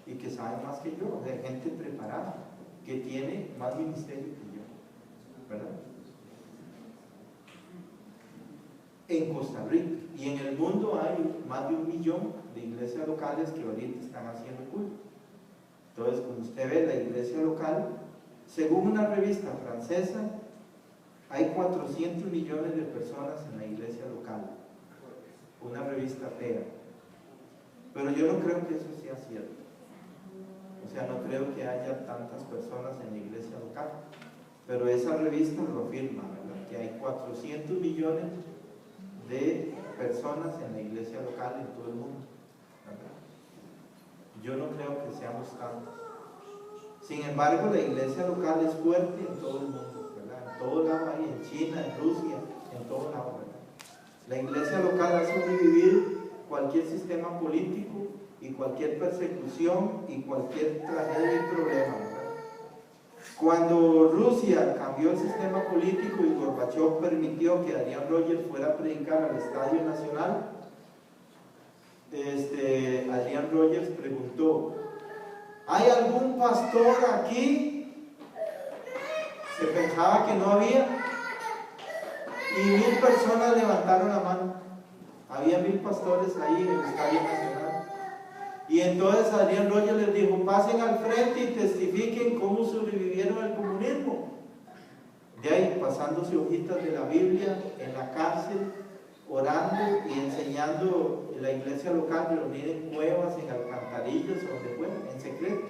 y que saben más que yo, o sea, gente preparada que tiene más ministerio que yo, ¿verdad? En Costa Rica y en el mundo hay más de 1 millón de iglesias locales que ahorita están haciendo culto. Entonces, cuando usted ve la iglesia local, según una revista francesa, hay 400 millones de personas en la iglesia local. Una revista pega. Pero yo no creo que eso sea cierto. O sea, no creo que haya tantas personas en la iglesia local. Pero esa revista lo afirma, ¿verdad? Que hay 400 millones de personas en la iglesia local en todo el mundo, ¿verdad? Yo no creo que seamos tantos. Sin embargo, la iglesia local es fuerte en todo el mundo, ¿verdad? En todo lado hay, en China, en Rusia, en todo lado, ¿verdad? La iglesia local ha sobrevivido cualquier sistema político y cualquier persecución y cualquier tragedia y problema, ¿verdad? Cuando Rusia cambió el sistema político y Gorbachev permitió que Adrian Rogers fuera a predicar al Estadio Nacional, Adrian Rogers preguntó: ¿hay algún pastor aquí? Se pensaba que no había y 1000 personas levantaron la mano. Había 1000 pastores ahí en el Estadio Nacional. Y entonces Adrian Rogers les dijo: pasen al frente y testifiquen cómo sobrevivieron al comunismo. De ahí, pasándose hojitas de la Biblia en la cárcel, orando y enseñando en la iglesia local, reunida en cuevas, en alcantarillas, donde fuera, en secreto.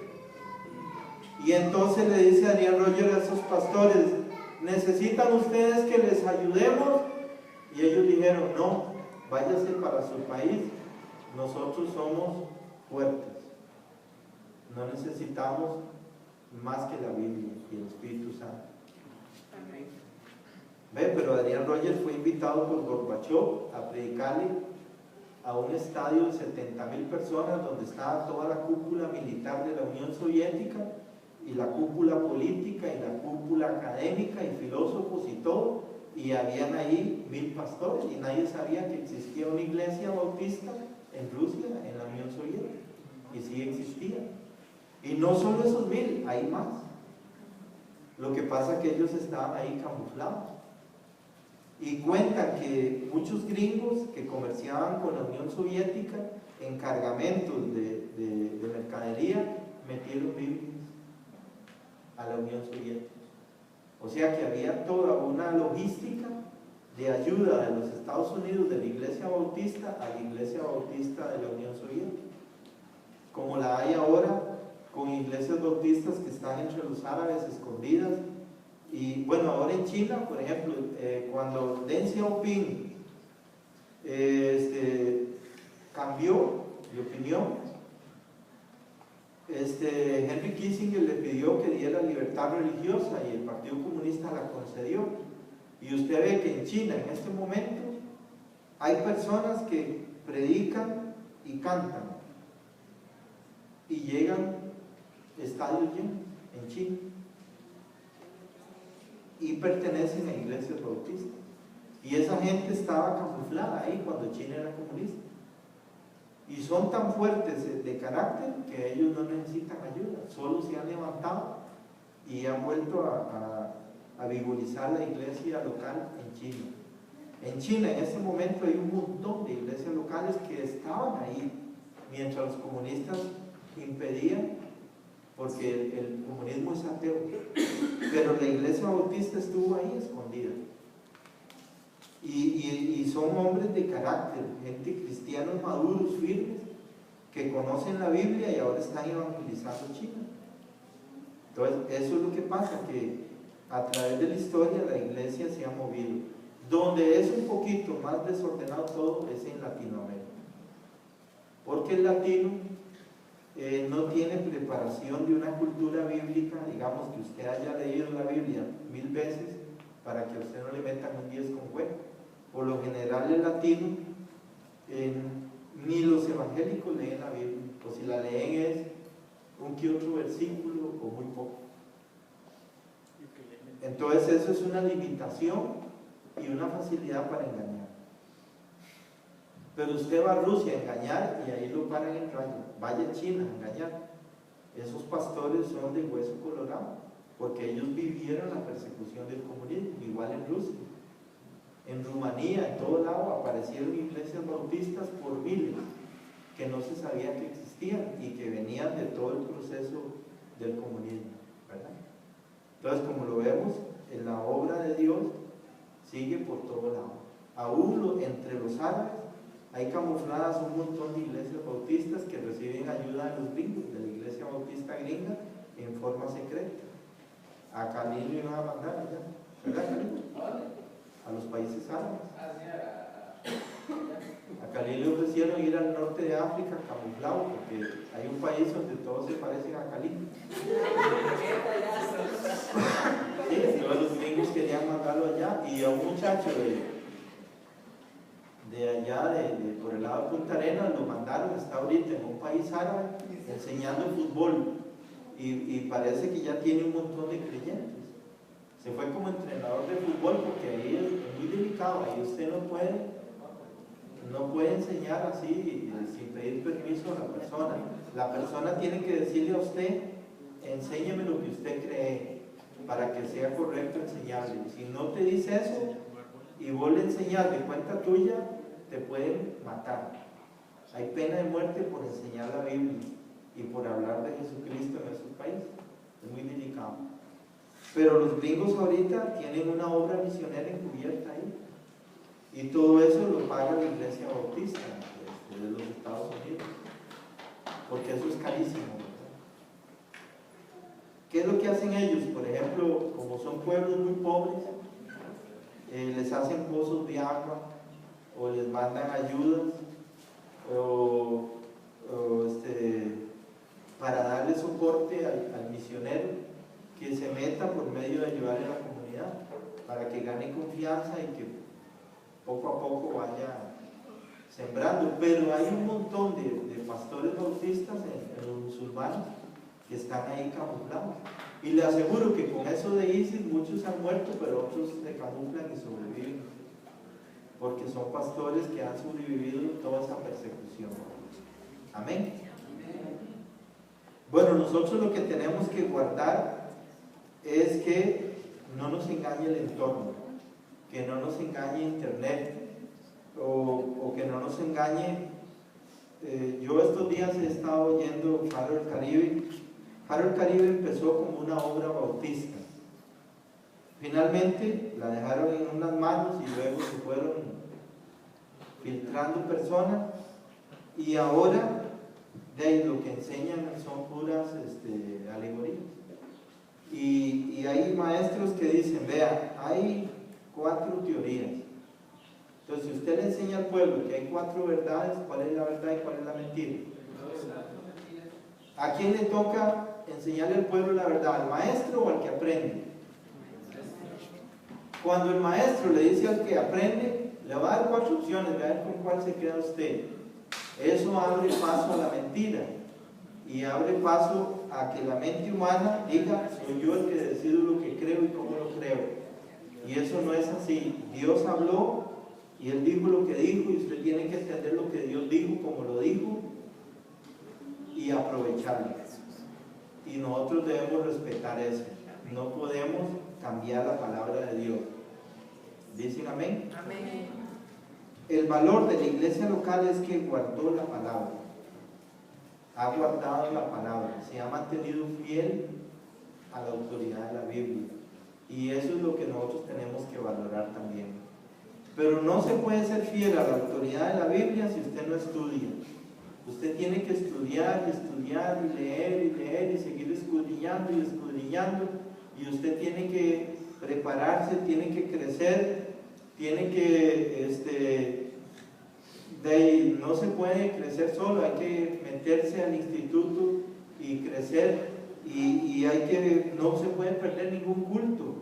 Y entonces le dice Adrian Rogers a esos pastores: ¿necesitan ustedes que les ayudemos? Y ellos dijeron: no, váyase para su país, nosotros somos fuertes, no necesitamos más que la Biblia y el Espíritu Santo. ¿Ve? Pero Adrian Rogers fue invitado por Gorbachev a predicarle a un estadio de 70,000 personas donde estaba toda la cúpula militar de la Unión Soviética y la cúpula política y la cúpula académica y filósofos y todo, y habían ahí 1000 pastores y nadie sabía que existía una iglesia bautista en Rusia, en la Unión Soviética, y sí existía. Y no solo esos 1000, hay más. Lo que pasa es que ellos estaban ahí camuflados. Y cuentan que muchos gringos que comerciaban con la Unión Soviética en cargamentos de mercadería metieron Biblias a la Unión Soviética. O sea que había toda una logística de ayuda de los Estados Unidos, de la Iglesia Bautista a la Iglesia Bautista de la Unión Soviética, como la hay ahora con iglesias bautistas que están entre los árabes escondidas. Y bueno, ahora en China, por ejemplo, cuando Deng Xiaoping cambió de opinión, Henry Kissinger le pidió que diera libertad religiosa y el Partido Comunista la concedió. Y usted ve que en China en este momento hay personas que predican y cantan y llegan estadios llenos en China y pertenecen a iglesias bautistas, y esa gente estaba camuflada ahí cuando China era comunista, y son tan fuertes de carácter que ellos no necesitan ayuda, solo se han levantado y han vuelto a vigorizar la iglesia local en China. En China en este momento hay un montón de iglesias locales que estaban ahí mientras los comunistas impedían, porque el comunismo es ateo, pero la iglesia bautista estuvo ahí escondida. Y son hombres de carácter, gente, cristianos maduros, firmes, que conocen la Biblia y ahora están evangelizando China. Entonces, eso es lo que pasa, que a través de la historia la iglesia se ha movido. Donde es un poquito más desordenado todo es en Latinoamérica, porque el latino no tiene preparación de una cultura bíblica, digamos que usted haya leído la Biblia 1000 veces para que a usted no le metan un 10 con hueco. Por lo general el latino, ni los evangélicos leen la Biblia, o si la leen es un que otro versículo o muy poco. Entonces eso es una limitación y una facilidad para engañar. Pero usted va a Rusia a engañar y ahí lo paran en rayo. Vaya a China a engañar. Esos pastores son de hueso colorado, porque ellos vivieron la persecución del comunismo, igual en Rusia. En Rumanía, en todo lado, aparecieron iglesias bautistas por miles, que no se sabía que existían y que venían de todo el proceso del comunismo, ¿verdad? Entonces, como lo vemos, en la obra de Dios sigue por todo lado. Aún entre los árabes hay camufladas un montón de iglesias bautistas que reciben ayuda de los gringos, de la iglesia bautista gringa, en forma secreta. A Khalil le iban a mandar allá, ¿verdad, Khalil? A los países árabes. A Khalil le ofrecieron ir al norte de África camuflado, porque hay un país donde todos se parecen a Khalil. Sí, todos los gringos querían mandarlo allá, y a un muchacho de allá, por el lado de Punta Arenas, lo mandaron, está ahorita en un país árabe enseñando fútbol, y parece que ya tiene un montón de creyentes. Se fue como entrenador de fútbol, porque ahí es muy delicado, ahí usted no puede enseñar así sin pedir permiso a la persona. La persona tiene que decirle a usted: enséñeme lo que usted cree, para que sea correcto enseñarle. Si no te dice eso y vos le enseñas de cuenta tuya, te pueden matar. Hay pena de muerte por enseñar la Biblia y por hablar de Jesucristo en esos países. Es muy delicado. Pero los gringos ahorita tienen una obra misionera encubierta ahí, y todo eso lo paga la iglesia bautista de los Estados Unidos, porque eso es carísimo, ¿verdad? ¿Qué es lo que hacen ellos? Por ejemplo, como son pueblos muy pobres, les hacen pozos de agua, o les mandan ayudas, para darle soporte al misionero que se meta por medio de ayudarle a la comunidad, para que gane confianza y que poco a poco vaya sembrando. Pero hay un montón de pastores bautistas en los musulmanes que están ahí camuflados, y le aseguro que con eso de ISIS muchos han muerto, pero otros se camuflan y sobreviven, porque son pastores que han sobrevivido toda esa persecución. Amén. Bueno, nosotros lo que tenemos que guardar es que no nos engañe el entorno, que no nos engañe internet, o que no nos engañe. Yo estos días he estado oyendo Harold Caribe. Harold Caribe empezó como una obra bautista, Finalmente la dejaron en unas manos y luego se fueron filtrando personas, y ahora de ahí lo que enseñan son puras alegorías. Y hay maestros que dicen, vea, hay 4 teorías. Entonces, si usted le enseña al pueblo que hay 4 verdades, ¿cuál es la verdad y cuál es la mentira? ¿A quién le toca enseñarle al pueblo la verdad? ¿Al maestro o al que aprende? Cuando el maestro le dice al que aprende, le va a dar 4 opciones, a ver con cuál se queda usted. Eso abre paso a la mentira y abre paso a que la mente humana diga, soy yo el que decido lo que creo y cómo lo creo. Y eso no es así. Dios habló y Él dijo lo que dijo, y usted tiene que entender lo que Dios dijo, como lo dijo, y aprovecharlo. Y nosotros debemos respetar eso. No podemos cambiar la palabra de Dios. ¿Dicen amén? Amén. El valor de la iglesia local es que guardó la palabra. Ha guardado la palabra. Se ha mantenido fiel a la autoridad de la Biblia. Y eso es lo que nosotros tenemos que valorar también. Pero no se puede ser fiel a la autoridad de la Biblia si usted no estudia. Usted tiene que estudiar y estudiar y leer y seguir escudriñando y escudriñando. Y usted tiene que prepararse, tiene que crecer, tiene que, de ahí no se puede crecer solo, hay que meterse al instituto y crecer, y hay que, no se puede perder ningún culto.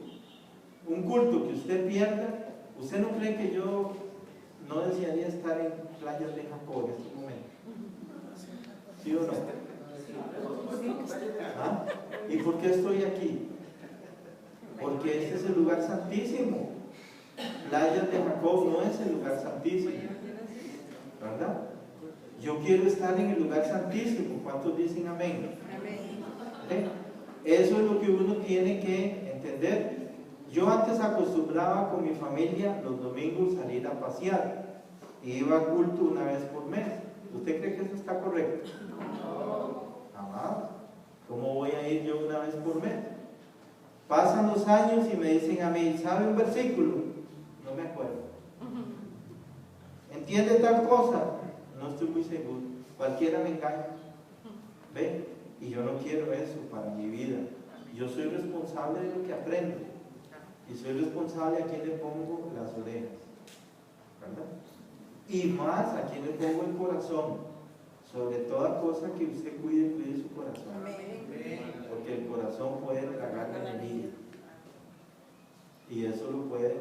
Un culto que usted pierda, ¿usted no cree que yo no desearía estar en Playas de Jacob en este momento? ¿Sí o no? ¿Ah? ¿Y por qué estoy aquí? Porque este es el lugar santísimo. Playas de Jacob no es el lugar santísimo, ¿verdad? Yo quiero estar en el lugar santísimo. ¿Cuántos dicen amén? Amén. Eso es lo que uno tiene que entender. Yo antes acostumbraba con mi familia los domingos salir a pasear, y iba a culto una vez por mes. ¿Usted cree que eso está correcto? No. Jamás. ¿Cómo voy a ir yo una vez por mes? Pasan los años y me dicen a mí, ¿sabe un versículo? No me acuerdo. ¿Entiende tal cosa? No estoy muy seguro. Cualquiera me engaña. ¿Ve? Y yo no quiero eso para mi vida. Yo soy responsable de lo que aprendo. Y soy responsable a quien le pongo las orejas. ¿Verdad? Y más a quien le pongo el corazón. Sobre toda cosa que usted cuide su corazón. Porque el corazón puede tragar la enemiga. Y eso le puede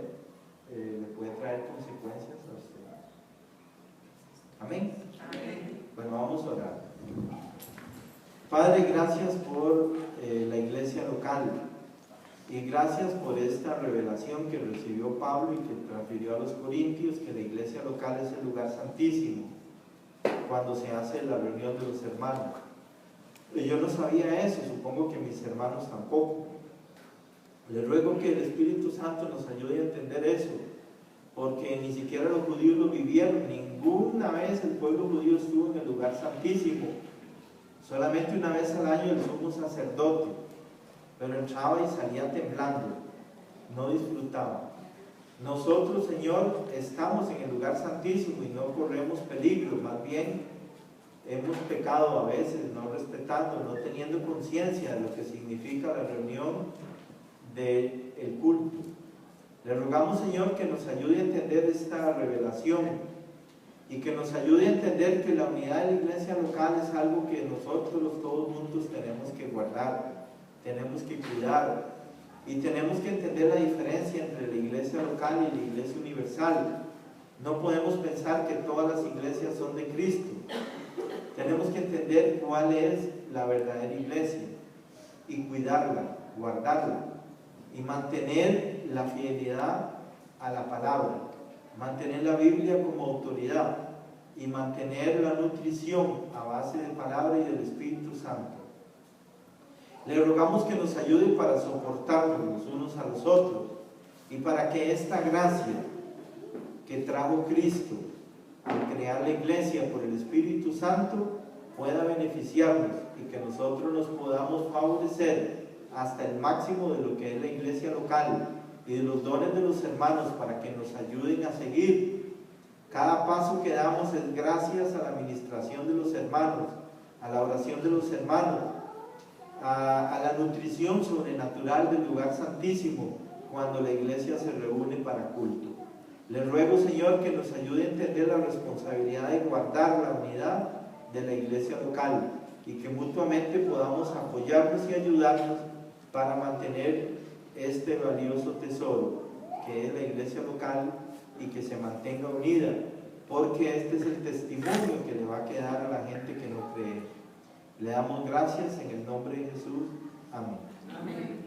traer consecuencias a usted. Amén. Bueno, vamos a orar. Padre, gracias por la iglesia local. Y gracias por esta revelación que recibió Pablo y que transfirió a los corintios, que la iglesia local es el lugar santísimo cuando se hace la reunión de los hermanos. Yo no sabía eso, supongo que mis hermanos tampoco. Le ruego que el Espíritu Santo nos ayude a entender eso, porque ni siquiera los judíos lo vivieron. Ninguna vez el pueblo judío estuvo en el lugar santísimo. Solamente una vez al año el sumo sacerdote, pero entraba y salía temblando, no disfrutaba. Nosotros, Señor, estamos en el lugar santísimo y no corremos peligro, más bien hemos pecado a veces, no respetando, no teniendo conciencia de lo que significa la reunión del culto. Le rogamos, Señor, que nos ayude a entender esta revelación y que nos ayude a entender que la unidad de la iglesia local es algo que nosotros todos juntos tenemos que guardar, tenemos que cuidar, y tenemos que entender la diferencia entre la iglesia local y la iglesia universal. No podemos pensar que todas las iglesias son de Cristo. Tenemos que entender cuál es la verdadera iglesia y cuidarla, guardarla y mantener la fidelidad a la palabra, mantener la Biblia como autoridad y mantener la nutrición a base de palabra y del Espíritu Santo. Le rogamos que nos ayude para soportarnos los unos a los otros y para que esta gracia que trajo Cristo al crear la iglesia por el Espíritu Santo pueda beneficiarnos y que nosotros nos podamos favorecer hasta el máximo de lo que es la iglesia local y de los dones de los hermanos para que nos ayuden a seguir. Cada paso que damos es gracias a la administración de los hermanos, a la oración de los hermanos, a la nutrición sobrenatural del lugar santísimo cuando la iglesia se reúne para culto. Les ruego, Señor, que nos ayude a entender la responsabilidad de guardar la unidad de la iglesia local y que mutuamente podamos apoyarnos y ayudarnos para mantener este valioso tesoro que es la iglesia local y que se mantenga unida, porque este es el testimonio que le va a quedar a la gente que no cree. Le damos gracias en el nombre de Jesús. Amén. Amén.